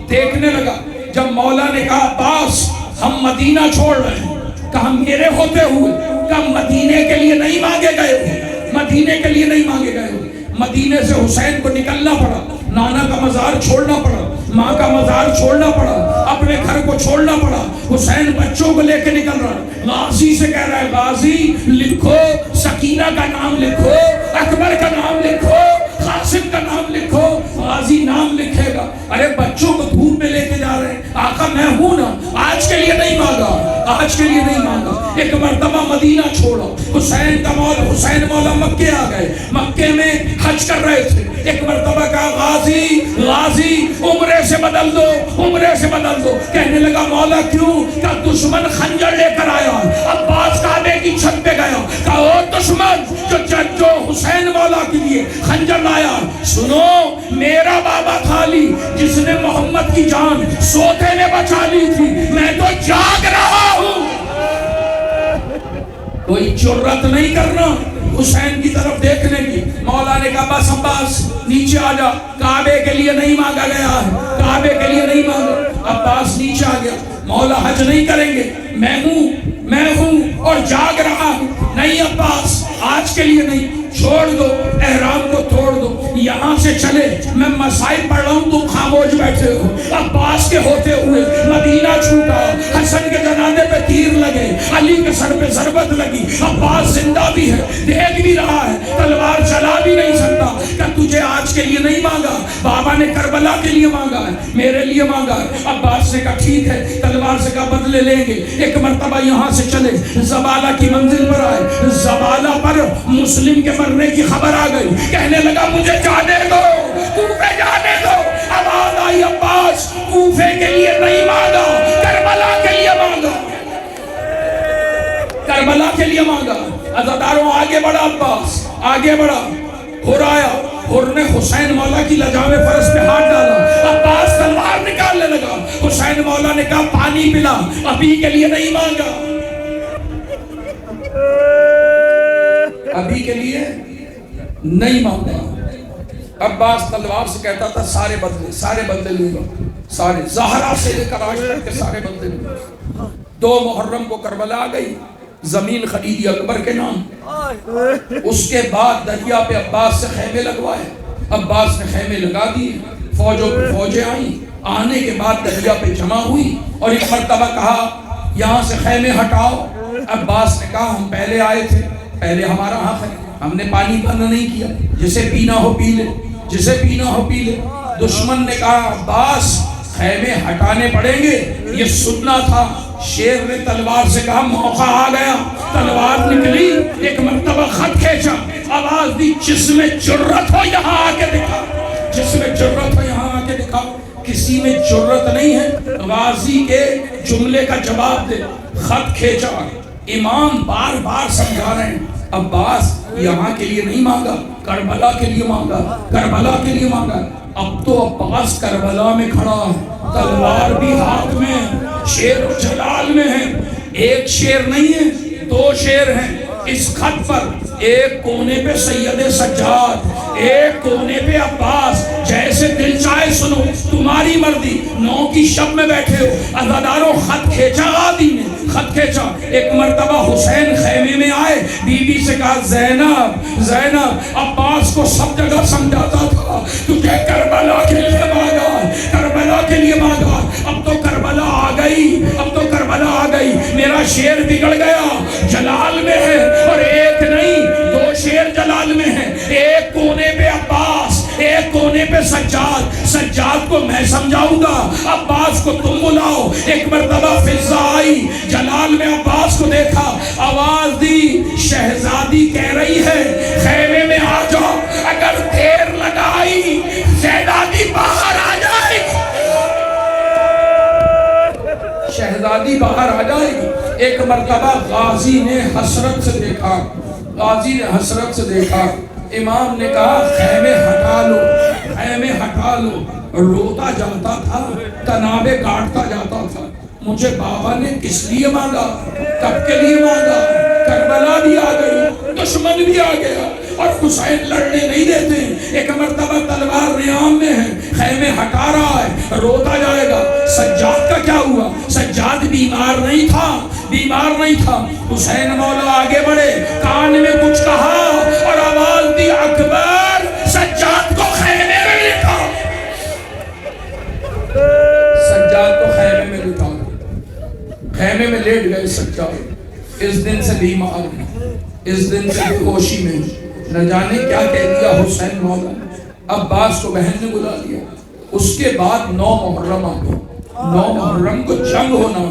دیکھنے لگا، جب مولا نے کہا عباس ہم مدینہ چھوڑ رہے ہیں، کہا میرے ہوتے ہوئے، کہا مدینے کے لیے نہیں مانگے گئے ہو، مدینے کے لیے نہیں مانگے گئے ہو۔ مدینے سے حسین کو نکلنا پڑا، نانا کا مزار چھوڑنا پڑا، ماں کا مزار چھوڑنا پڑا، اپنے گھر کو چھوڑنا پڑا۔ حسین بچوں کو لے کے نکل رہا ہے، غازی سے کہہ رہا ہے غازی لکھو، سکینہ کا نام لکھو، اکبر کا نام لکھو، قاسم کا نام لکھو۔ غازی نام لکھے گا، ارے بچوں کو دھوپ میں لے کے جا رہے ہیں، آقا میں ہوں نا، آج کے لیے نہیں مانگا، آج کے لیے نہیں مانگا۔ ایک مرتبہ مدینہ چھوڑا، حسین مولا مکے آ گئے، مکے میں حج کر رہے تھے۔ ایک مرتبہ کہا غازی عمرے سے بدل دو، عمرے سے بدل دو۔ کہنے لگا مولا کیوں؟ کہا دشمن خنجر لے کر آیا، عباس کعبے کی چھت پہ گیا، کہا او دشمن جو حسین مولا کے لیے خنجر لایا، سنو میرا بابا تھا علی جس نے محمد کی جان سوتے نے بچا لی تھی، میں تو جاگ رہا ہوں۔ کوئی جرت نہیں کرنا حسین کی طرف دیکھنے کی۔ مولا نے کہا بس عباس نیچے آ جا، کعبے کے لیے نہیں مانگا گیا ہے، کعبے کے لیے نہیں مانگا۔ عباس نیچے آ گیا، مولا حج نہیں کریں گے، میں ہوں اور جاگ رہا ہوں۔ نہیں عباس آج کے لیے نہیں، چھوڑ دو، احرام کو توڑ دو، یہاں سے چلے، میں مسائل پڑھ رہا ہوں، تم خاموش بیٹھے ہو۔ عباس کے ہوتے ہوئے مدینہ چھوٹا، حسن کے جنازے پہ تیر لگے، علی کے سر پہ ضربت لگی، عباس زندہ بھی ہے، دیکھ بھی رہا ہے، تلوار چلا بھی نہیں سکتا۔ کہ تجھے آج کے لیے نہیں مانگا، بابا نے کربلا کے لیے مانگا ہے، میرے لیے مانگا ہے۔ عباس نے کہا ٹھیک ہے، تلوار سے کہا بدلے لیں گے۔ ایک مرتبہ یہاں سے چلے، زبالہ کی منزل پر آئے، زبالہ پر مسلم کے مرنے کی خبر آ گئی، کہنے لگا مجھے جانے دو، کوفے جانے دو۔ آواز آئی بھائی عباس کوفے کے لیے نہیں مانگا، کربلا کے لیے مانگا، کربلا کے لیے مانگا۔ عزاداروں آگے بڑھا عباس، آگے بڑھا، ہر آیا، ہر نے حسین مولا کی لجام فرس پہ ہاتھ ڈالا، عباس تلوار نکالنے لگا، حسین مولا نے کہا پانی پلا، ابھی کے لیے نہیں مانگا، ابھی کے لیے نہیں مانگا۔ عباس تلوار سے کہتا تھا سارے بدلے لوں گا، سارے، زہرا سے لے کر آج تک کے سارے بدلے لوں گا۔ 2 محرم کو کربلا آ گئی، زمین خریدی اکبر کے نام، اس کے بعد دریا پہ عباس سے خیمے لگوائے، عباس نے خیمے لگا دیے، فوجوں پہ فوجیں آئیں، آنے کے بعد دریا پہ جمع ہوئی، اور ایک مرتبہ کہا یہاں سے خیمے ہٹاؤ۔ عباس نے کہا ہم پہلے آئے تھے، پہلے ہمارا حق ہے، ہم نے پانی بند نہیں کیا، جسے پینا ہو پی لے، جسے پینا ہو پی لے۔ دشمن نے کہا عباس خیمے ہٹانے پڑیں گے، یہ سننا تھا۔ شیر نے تلوار سے کہا موقع آ گیا، تلوار نکلی، ایک مرتبہ خط کھینچا، آواز دی جس میں جرت ہو یہاں آ کے دکھا، جس میں جرت ہو یہاں آ کے دکھا۔ کسی میں جرت نہیں ہے غازی کے جملے کا جواب دے، خط کھینچا۔ امام بار بار سمجھا رہے ہیں عباس یہاں کے لیے نہیں مانگا، کربلا کے لیے مانگا، کربلا کے لیے مانگا۔ اب تو عباس کربلا میں کھڑا ہے، تلوار بھی ہاتھ میں ہے، شیر و جلال میں ہے، ایک شیر نہیں ہے 2 شیر ہیں اس خط پر، ایک کونے پہ سید سجاد، ایک کونے پہ عباس، جیسے دل چاہے سنو، تمہاری مرضی، 9 کی شب میں بیٹھے ہو۔ عزاداروں خط کھینچا، غازی نے خط کھینچا۔ ایک مرتبہ حسین خیمے میں آئے، بی بی سے کہا زینب زینب، عباس کو سب جگہ سمجھاتا تھا تجھے کربلا کے لیے مانگا، کربلا کے لیے مانگا، اب تو کربلا آ گئی، اب تو کربلا آ گئی، میرا شیر بگڑ گیا، جلال میں ہے، اور ایک نہیں 2 شیر جلال میں ہے، ایک کونے پہ عباس، ایک کونے پہ سجاد، سجاد کو میں سمجھاؤں گا، عباس کو تم بلاؤ۔ ایک مرتبہ فضا آئی، جلال میں عباس کو دیکھا، آواز دی شہزادی کہہ رہی ہے خیمے میں آ جاؤ، اگر دیر لگائی شہزادی باہر آ جائے گی، شہزادی باہر آ جائے گی۔ ایک مرتبہ غازی نے حسرت سے دیکھا، غازی نے حسرت سے دیکھا، امام نے کہا خیمے ہٹا لو، خیمے ہٹا لو۔ روتا جاتا تھا، تنابے کاٹتا جاتا تھا، مجھے بابا نے کس لیے مانگا، کب کے لیے مانگا؟ کربلا بھی آ گئی، دشمن بھی آ گیا، اور حسین لڑنے نہیں دیتے۔ ایک مرتبہ تلوار ریام میں ہے، خیمے ہٹا رہا ہے، روتا جائے گا۔ سجاد کا کیا ہوا؟ سجاد بیمار نہیں تھا، بیمار نہیں تھا۔ حسین مولا آگے بڑھے، کان میں کچھ کہا اور آواز دی اکبر، سجاد کو خیمے میں لٹا، سجاد کو خیمے میں لٹا، خیمے میں لیٹ گئے سجاد۔ اس دن سے بیمار ہیں، اس دن سے بے ہوشی میں، نہ جانے کیا کہہ دیا حسین مولا۔ عباس کو بہن نے بلا لیا۔ اس کے بعد 9 محرم آ گئے، 9 محرم کو جنگ ہونا،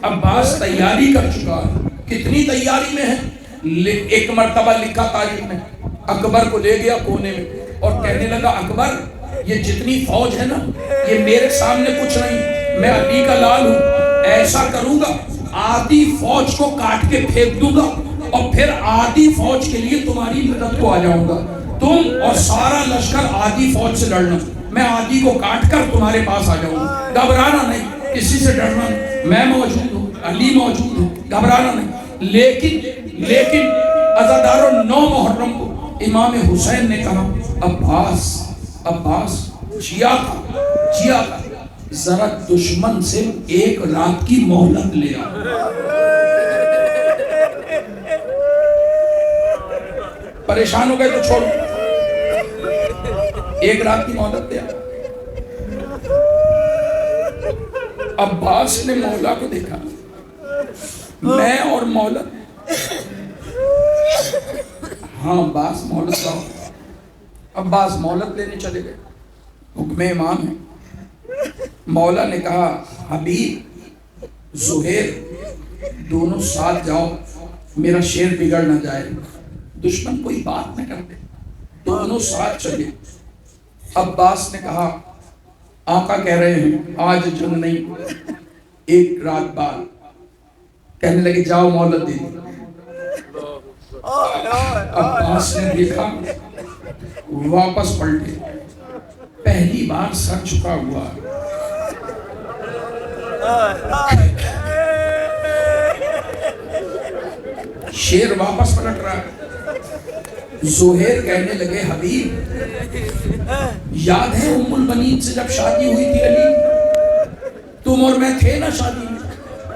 عباس تیاری کر چکا ہے۔ کتنی تیاری میں ہے؟ ایک مرتبہ لکھا تاریخ میں، اکبر کو لے گیا کونے میں اور کہنے لگا اکبر یہ جتنی فوج ہے نا، یہ میرے سامنے کچھ نہیں، میں علی کا لال ہوں، ایسا کروں گا آدھی فوج کو کاٹ کے پھینک دوں گا اور پھر آدھی فوج کے لیے تمہاری مدد کو آ جاؤں گا، تم اور سارا لشکر آدھی فوج سے لڑنا، میں آدھی کو کاٹ کر تمہارے پاس آ جاؤں گا، گھبرانا نہیں، کسی سے ڈرنا نہیں، میں موجود ہوں، علی موجود ہے، گھبرانا نہیں۔ لیکن عزاداروں 9 محرم کو امام حسین نے کہا عباس جیا کا ذرا دشمن سے 1 رات کی مہلت لے آ، پریشان ہو گئے تو چھوڑ، 1 رات کی مہلت لے آ۔ عباس نے مولا کو دیکھا، میں اور مہلت، ہاں عباس مہلت لاؤ۔ عباس مہلت لینے چلے گئے، حکم امام ہے۔ مولا نے کہا حبیب زہیر دونوں ساتھ جاؤ، میرا شیر بگڑ نہ جائے، دشمن کوئی بات نہ کرتے، دونوں ساتھ چلے۔ عباس نے کہا آقا کہہ رہے ہیں آج جنگ نہیں، ایک رات بعد کہنے لگے جاؤ مہلت دے دی۔ عباس نے دیکھا، واپس پلٹے، پہلی بار سر جھکا ہوا، شیر واپس پلٹ رہا ہے۔ زہیر کہنے لگے حبیب یاد ہے ام البنین سے جب شادی ہوئی تھی علی، تم اور میں تھے نا شادی میں؟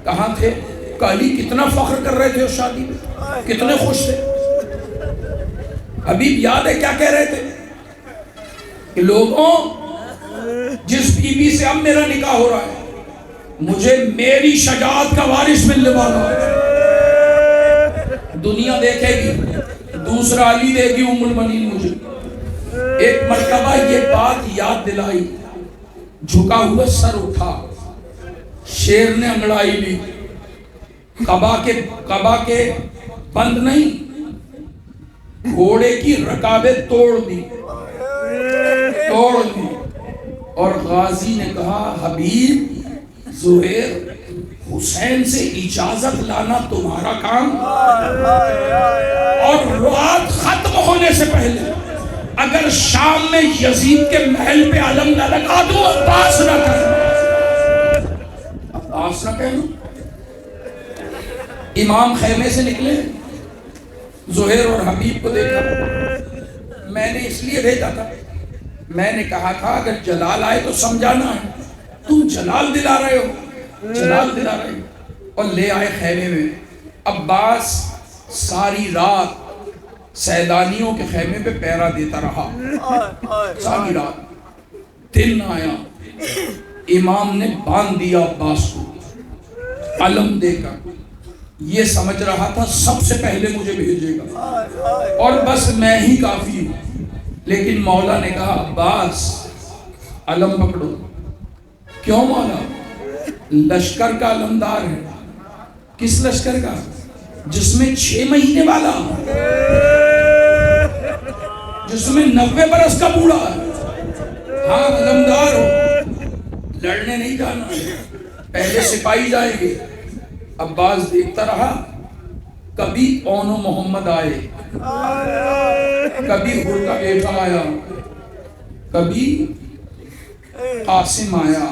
کہاں تھے؟ کہ علی کتنا فخر کر رہے تھے اس شادی میں، کتنے خوش تھے۔ حبیب یاد ہے کیا کہہ رہے تھے کہ لوگوں جس بیوی سے اب میرا نکاح ہو رہا ہے مجھے میری شجاعت کا وارث ملنے والا ہے، دنیا دیکھے گی، دوسرا علی دے گی ام البنین مجھے۔ ایک مرتبہ یہ بات یاد دلائی، جھکا ہوا سر اٹھا، شیر نے انگڑائی لی، قبا کے بند نہیں، گھوڑے کی رکابیں توڑ دی، اور غازی نے کہا حبیب زہیر حسین سے اجازت لانا تمہارا کام، اور رات ختم ہونے سے پہلے اگر شام میں یزید کے محل پہ علم نہ لگا دو عباس نہ کہنا، عباس نہ کہنا۔ امام خیمے سے نکلے، زہیر اور حبیب کو دیکھا، میں نے اس لیے بھیجا تھا، میں نے کہا تھا اگر جلال آئے تو سمجھانا ہے، تم جلال دلا رہے ہو، جلال دلا رہے ہو۔ اور لے آئے خیمے میں۔ عباس ساری رات سیدانیوں کے خیمے پہ پہرا دیتا رہا، ساری رات۔ دن آیا، امام نے باندھ دیا عباس کو علم دے کر، یہ سمجھ رہا تھا سب سے پہلے مجھے بھیجے گا اور بس میں ہی کافی ہوں، لیکن مولا نے کہا عباس علم پکڑو۔ کیوں مولا؟ لشکر کا علمدار ہے۔ کس لشکر کا؟ جس میں 6 مہینے والا، جس میں 90 برس کا بوڑھا ہے۔ ہاں علمدار ہو، لڑنے نہیں جانا، پہلے سپاہی جائیں گے۔ عباس دیکھتا رہا، کبھی اونو محمد آئے، کبھی حر کا بیٹا آیا، کبھی قاسم آیا،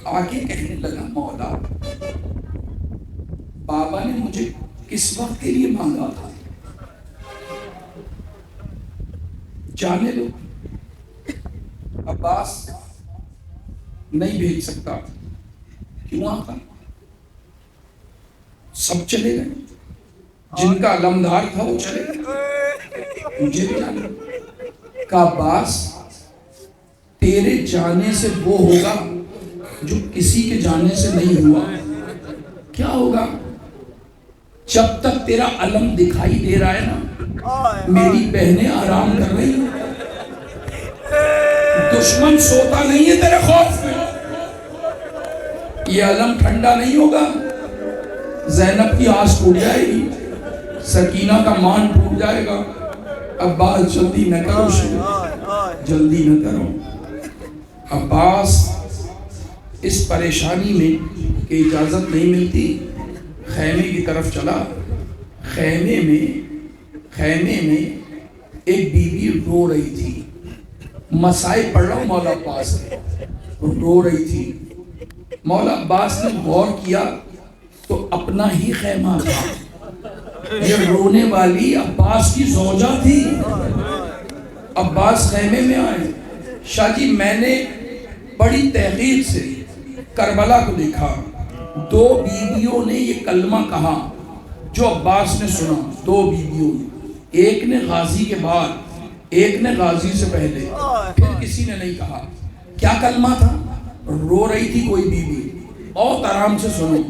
آگے کہنے لگا مولا بابا نے مجھے کس وقت کے لیے مانگا تھا، جانے دو۔ عباس نہیں بھیج سکتا، کیوں آقا؟ سب چلے گئے، جن کا علمدار تھا وہ چلے گئے، مجھے بھی جانے دو۔ کہ عباس تیرے جانے سے وہ ہوگا جو کسی کے جانے سے نہیں ہوا۔ کیا ہوگا؟ جب تک تیرا علم دکھائی دے رہا ہے نا، میری بہنیں آرام کر رہی ہیں، دشمن سوتا نہیں ہے تیرے خوف میں، یہ علم ٹھنڈا نہیں ہوگا، زینب کی آس ٹوٹ جائے گی، سکینہ کا مان ٹوٹ جائے گا۔ عباس جلدی نہ کرو، جلدی نہ کرو۔ عباس اس پریشانی میں کہ اجازت نہیں ملتی، خیمے کی طرف چلا۔ خیمے میں ایک بیوی رو رہی تھی، مسائل پڑھ رہا ہوں مولا عباس کے، رو رہی تھی۔ مولا عباس نے غور کیا تو اپنا ہی خیمہ تھا، یہ رونے والی عباس کی زوجہ تھی۔ عباس خیمے میں آئے، شاہ جی میں نے بڑی تحقیق سے کربلا کو دیکھا، 2 بیویوں نے یہ کلمہ کہا جو عباس نے سنا، 2 بیویوں نے، ایک نے غازی کے بعد، ایک نے غازی سے پہلے، پھر کسی نے نہیں کہا۔ کیا کلمہ تھا؟ رو رہی تھی کوئی بیوی، اور آرام سے سنو،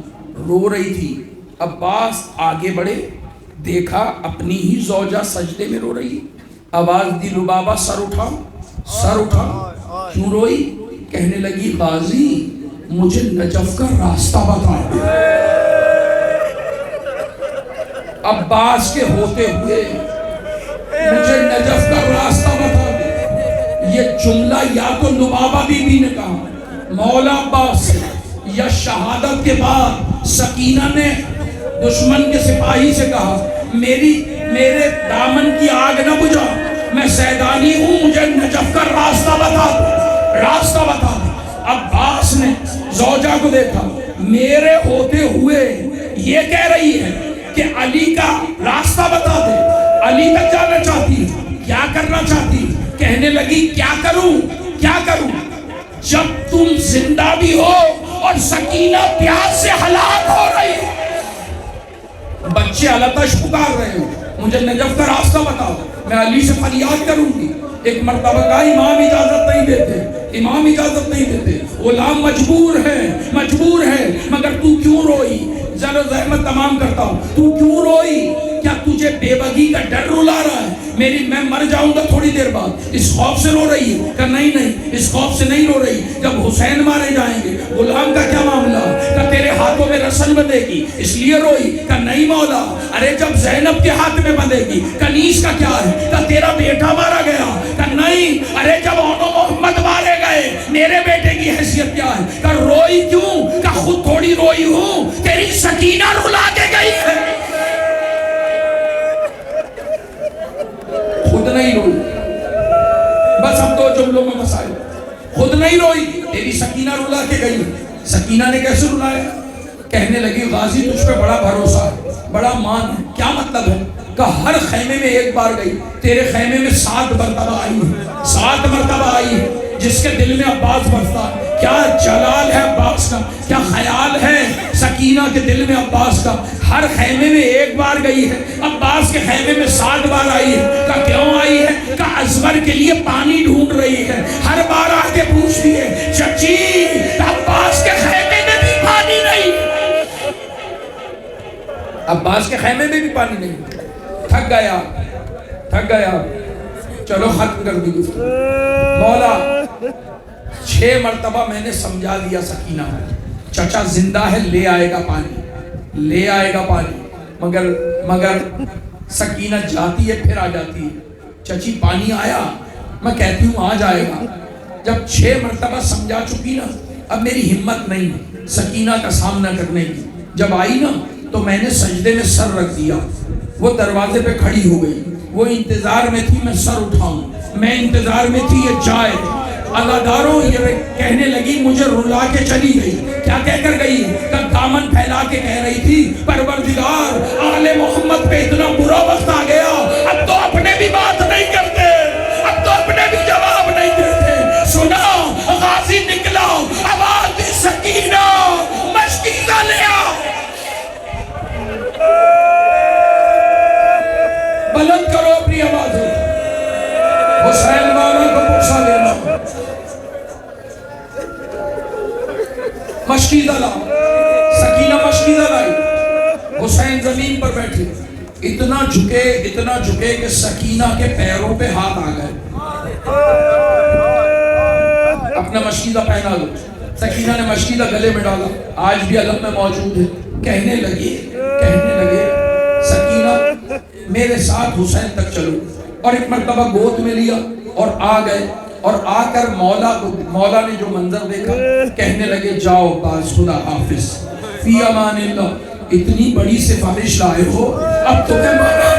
رو رہی تھی۔ عباس آگے بڑھے، دیکھا اپنی ہی زوجہ سجدے میں رو رہی، آواز دی لبابہ سر اٹھا، سر اٹھا۔ کیوں روئی؟ کہنے لگی غازی مجھے نجف کا راستہ بتا دے۔ عباس کے ہوتے ہوئے مجھے نجف کا راستہ بتا دے۔ یہ جملہ یا تو لبابہ بی بی نے کہا مولا عباس سے، یا شہادت کے بعد سکینہ نے دشمن کے سپاہی سے کہا میرے دامن کی آگ نہ بجھا، میں سیدانی ہوں، مجھے نجف کا راستہ بتا دو، راستہ بتا دو۔ عباس نے زوجہ کو دیکھا، میرے ہوتے ہوئے یہ کہہ رہی ہے کہ علی کا راستہ بتا دے، علی تک جانا چاہتی، کیا کرنا چاہتی؟ کہنے لگی کیا کروں کیا کروں؟ جب تم زندہ بھی ہو اور سکینہ پیاس سے ہلاک ہو رہی ہے، بچے علتش پکار رہے ہو، مجھے نجف کا راستہ بتاؤ، میں علی سے فریاد کروں گی۔ ایک مرتبہ کا امام اجازت نہیں دیتے، امام اجازت نہیں دیتے، غلام مجبور ہے، مگر تو کیوں روئی؟ ذرا زحمت تمام کرتا ہوں، تو کیوں روئی؟ کیا تجھے بے بگی کا ڈر رلا رہا ہے؟ میں مر جاؤں گا تھوڑی دیر بعد، اس خوف سے رو رہی ہے؟ کہ نہیں اس خوف سے نہیں رو رہی، جب حسین مارے جائیں گے غلام کا کیا معاملہ؟ کہ تیرے ہاتھوں میں رسل بندھے گی اس لیے روئی؟ کہ نہیں مولا، ارے جب زینب کے ہاتھ میں بندھے گی کنیز کا کیا ہے؟ کہ تیرا بیٹا مارا گیا؟ کہ نہیں، ارے جب اونو محمد مارے گئے میرے بیٹے کی حیثیت کیا ہے؟ کہ روئی کیوں؟ کہ خود تھوڑی روئی ہوں، تیری سکینہ رلا کے گئی ہے۔ خود نہیں روئی، بس ہم دو جملوں میں مسائل، خود نہیں روئی، تیری سکینہ رلا کے گئی۔ سکینہ نے کیسے رلایا؟ کہنے لگی غازی تجھ پہ بڑا بھروسہ ہے، بڑا مان ہے۔ کیا مطلب ہے؟ کہ ہر خیمے میں ایک بار گئی، تیرے خیمے میں 7 مرتبہ آئی ہے، 7 مرتبہ آئی ہے۔ جس کے دل میں عباس بستا، کیا جلال ہے عباس کا، کیا خیال ہے سکینہ کے دل میں عباس کا۔ ہر خیمے میں ایک بار گئی ہے، عباس کے خیمے میں 7 بار آئی ہے۔ کہ کیوں آئی ہے؟ کہ ازور کے لیے پانی ڈھونڈ رہی ہے، ہر بار آ کے پوچھتی ہے چچی عباس کے خیمے میں بھی پانی نہیں، عباس کے خیمے میں بھی پانی نہیں۔ تھک گیا، چلو ختم کر دی گفتگو۔ مولا 6 مرتبہ میں نے سمجھا دیا سکینہ، چچا زندہ ہے، لے آئے گا پانی، مگر سکینہ جاتی ہے پھر آ جاتی ہے، چچی پانی آیا؟ میں کہتی ہوں آ جائے گا۔ جب 6 مرتبہ سمجھا چکی نا، اب میری ہمت نہیں سکینہ کا سامنا کرنے کی۔ جب آئی نا تو میں نے سجدے میں سر رکھ دیا، وہ دروازے پہ کھڑی ہو گئی، وہ انتظار میں تھی میں سر اٹھاؤں، میں انتظار میں تھی یہ جائے۔ عزاداروں یہ کہنے لگی مجھے رلا کے چلی گئی۔ کیا کہہ کر گئی؟ کہ دامن پھیلا کے کہہ رہی تھی پروردگار آل محمد پہ اتنا برا وقت آ گیا، اب تو اپنے بھی بات نہیں کرتے، اب تو اپنے بھی جواب نہیں دیتے۔ سنا غازی نکلا، آواز دی سکینہ مشکیزہ لیا، بلند کرو اپنی آواز، حسین والا کو پوچھا لینا، مشکیزہ لا، سکینہ مشکیزہ لائی، حسین زمین پر بیٹھے، اتنا جھکے کہ سکینہ کے پیروں پہ ہاتھ آ گئے۔ اپنا مشکیزہ پہنا دو۔ سکینہ نے مشکیزہ گلے میں ڈالا، آج بھی علم میں موجود ہے۔ کہنے لگے سکینہ میرے ساتھ حسین تک چلو، اور ایک مرتبہ گود میں لیا اور آ گئے، اور آ کر مولا نے جو منظر دیکھا کہنے لگے جاؤ باز خدا حافظ فی امان اللہ، اتنی بڑی سفارش لائے ہو، اب تمہیں منع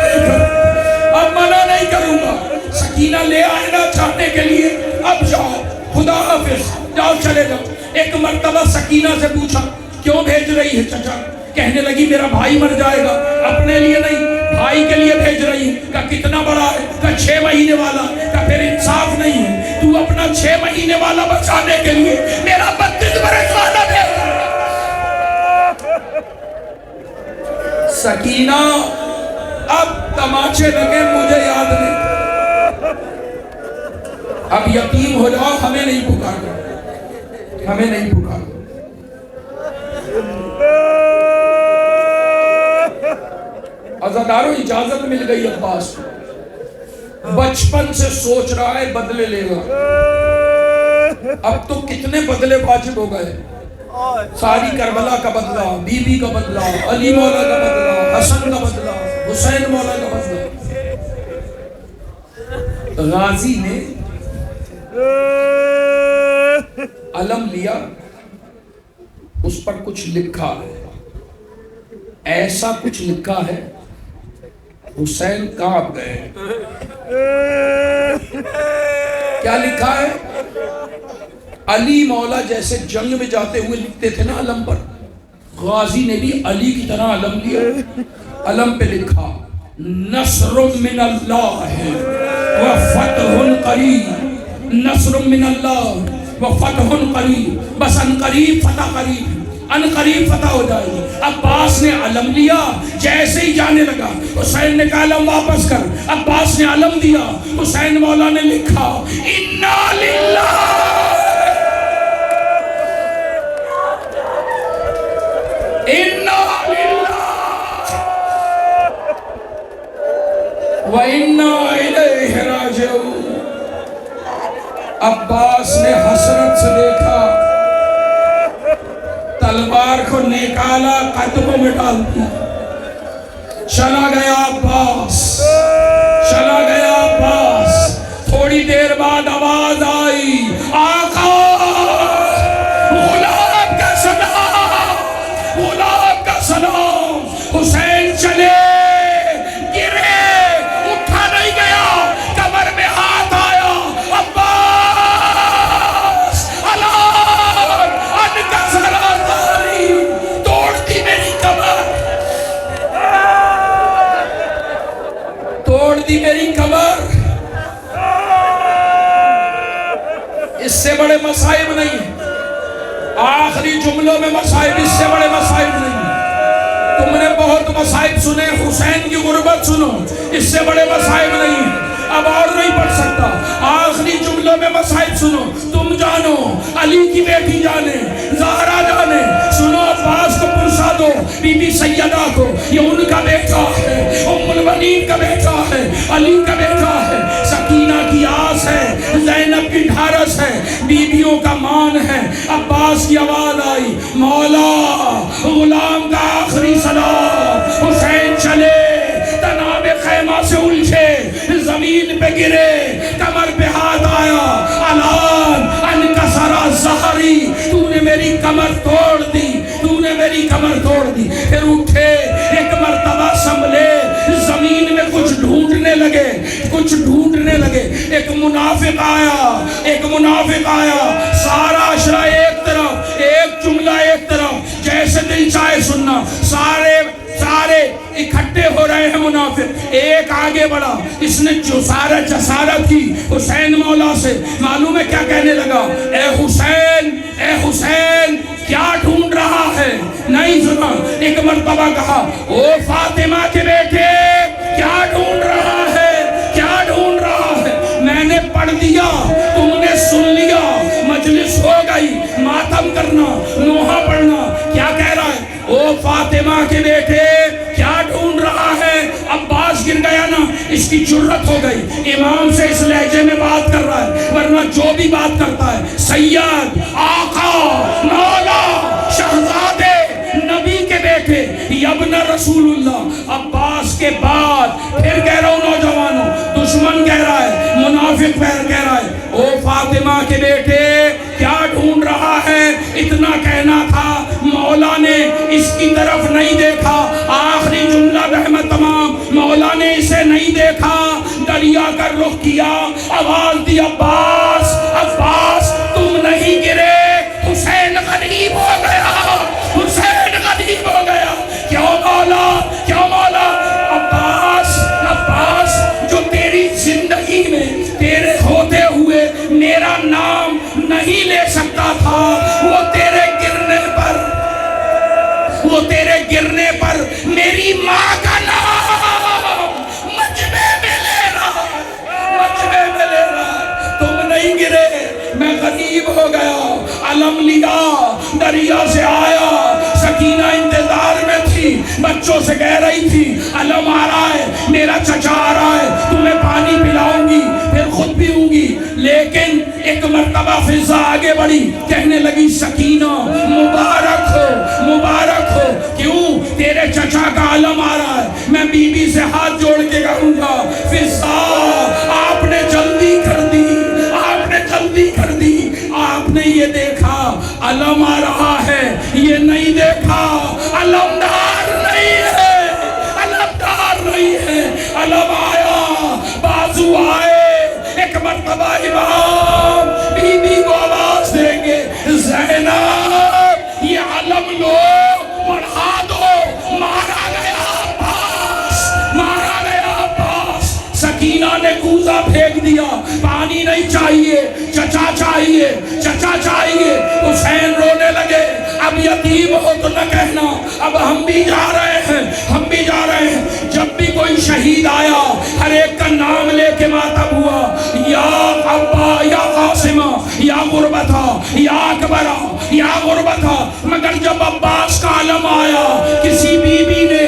نہیں کروں گا۔ سکینہ لے آئنا چاہنے کے لیے اب جاؤ، خدا حافظ، جاؤ چلے جاؤ۔ ایک مرتبہ سکینہ سے پوچھا کیوں بھیج رہی ہے چچا؟ کہنے لگی میرا بھائی مر جائے گا، اپنے لیے نہیں بھائی کے لیے بھیج رہی ہے۔ کہ کتنا بڑا ہے؟ کہ 6 مہینے والا۔ کہ پھر انصاف نہیں ہے، تو اپنا 6 مہینے والا بچانے کے لیے میرا 32 برس والا بھیج۔ سکینہ اب تماچے لگے مجھے یاد نہیں، اب یتیم ہو جاؤ، ہمیں نہیں پکارو، ہمیں نہیں پکارو۔ عزاداروں اجازت مل گئی عباس کو، بچپن سے سوچ رہا ہے بدلے لے گا، اب تو کتنے بدلے واجب ہو گئے، ساری کربلا کا بدلہ، بی بی کا بدلہ، علی مولا کا بدلہ، حسن کا بدلہ، حسین مولا کا بدلہ۔ غازی نے علم لیا، اس پر کچھ لکھا ہے، ایسا کچھ لکھا ہے حسین کانپ گئے۔ کیا لکھا ہے؟ علی مولا جیسے جنگ میں جاتے ہوئے لکھتے تھے نا علم پر، غازی نے بھی علی کی طرح علم لیا، علم پہ لکھا نصر من اللہ و فتح قریب، نصر من اللہ و فتح قریب، بس ان قریب فتح قریب، ان قریب فتح ہو جائے گی۔ عباس نے علم لیا، جیسے ہی جانے لگا حسین نے کہا علم واپس کر، عباس نے علم دیا، حسین مولا نے لکھا انا للہ انا للہ و انا الیہ راجعون۔ عباس نے حسرت سے دیکھا، تلوار کو نکالا، قدموں میں ڈال دیا، چلا گیا عباس، چلا گیا عباس۔ تھوڑی دیر بعد آواز آئی آقا، غلام کا سلام، غلام کا سلام۔ حسین چلے، گرے، اٹھا نہیں گیا، کمر میں ہاتھ آیا، عباس علام ان کا سلام داری، توڑ دی میری کمر، توڑ دی میری کمر۔ اس سے بڑے مصائب نہیں، آخری جملوں میں مصائب، اس سے بڑے مصائب نہیں۔ تم نے بہت مصائب سنے، حسین کی غربت سنو، اس سے بڑے مصائب نہیں۔ اب اور نہیں پڑھ سکتا، آخری جملوں میں مصائب سنو۔ تم جانو، علی کی بیٹی جانے، زہرا جانے، سنو عباس کو پرسا دو، بی بی سیدہ کو، یہ ان کا بیٹا ہے، ام المؤمنین کا بیٹا ہے، علی کا بیٹا ہے، سکینہ کی آس ہے، زینب کی ڈھارس ہے، بیویوں کا مان ہے۔ عباس کی آواز آئی مولا، غلام کا آخری سلام۔ حسین چلے، تناب خیمہ سے الجھے، زمین پہ گرے، کمر پہ ہاتھ آیا، الان انکسر ظہری، تو نے میری کمر توڑ دی، تو نے میری کمر توڑ دی۔ پھر اٹھے، ایک مرتبہ سنبھلے، زمین میں کچھ ڈھونڈنے لگے، کچھ ڈھونڈنے لگے۔ ایک منافق آیا، ایک منافق آیا، سارا عشرہ ایک طرف، ایک جملہ ایک طرف، جیسے دل چاہے سننا، سارے اکٹھے ہو رہے ہیں منافق۔ ایک آگے بڑھا، اس نے جو سارا جسارت کی حسین مولا سے، معلوم ہے کیا کہنے لگا؟ اے حسین، اے حسین، کیا ڈھونڈ رہا ہے؟ نہیں سنا، ایک مرتبہ کہا او فاطمہ کے بیٹے، کیا ڈھونڈ رہا ہے؟ کیا ڈھونڈ رہا ہے؟ میں نے پڑھ دیا، تم نے سن لیا، مجلس ہو گئی، ماتم کرنا، نوحہ پڑھنا۔ کیا کہہ رہا ہے؟ او فاطمہ کے بیٹے، کیا ڈھونڈ رہا ہے؟ عباس گر گیا نا، اس کی جرت ہو گئی، امام سے اس لہجے میں بات کر رہا ہے، ورنہ جو بھی بات کرتا ہے سید، آقا، مولا، شہزادے، نبی کے بیٹے، ابن رسول اللہ۔ عباس کے بعد پھر کہہ رہا ہوں نوجوانوں، دشمن کہہ رہا ہے، منافق کہہ رہا ہے، او فاطمہ کے بیٹے کیا ڈھونڈ رہا ہے؟ اتنا کہنا تھا، مولا نے اس کی طرف نہیں دیکھا، آخری جملہ رحمت تمام، مولا نے اسے نہیں دیکھا، دریا کا رخ کیا، آواز دی عباس، عباس تم نہیں گرے، حسین غریب ہو گیا، حسین غریب ہو گیا۔ کیوں مولا، کیوں مولا؟ عباس، عباس جو تیری زندگی میں تیرے ہوتے ہوئے میرا نام نہیں لے سکتا تھا، وہ تیرے گرنے پر میری ماں کا نام مجمع میں لے رہا، مجمع میں لے رہا۔ تم نہیں گرے، میں غریب ہو گیا، علم لیا، دریا سے آیا، سکینہ انتظار میں تھی، بچوں سے کہہ رہی تھی علم آ رہا ہے، میرا چچا آ رہا ہے، تمہیں پانی پلاؤں گی، پھر خود پیوں گی۔ لیکن ایک مرتبہ فضا آگے بڑھی، کہنے لگی سکینہ مبارک ہو، مبارک ہو۔ کیوں؟ تیرے چچا کا علم آ رہا ہے، میں بی بی سے ہاتھ جوڑ کے کہوں گا فضا آپ نے جلدی کر دی، آپ نے جلدی دیا، پانی نہیں چاہیے، چچا چاہیے، چچا چاہیے۔ حسین رونے لگے، اب یتیم ہو تو نہ کہنا، اب ہم بھی جا رہے ہیں، ہم بھی جا رہے ہیں۔ جب بھی کوئی شہید آیا ہر ایک کا نام لے کے ماتم ہوا، یا ابا یا قاسمہ یا غربتہ یا اکبرہ یا غربتہ۔ مگر جب عباس کا علم آیا، کسی بی بی نے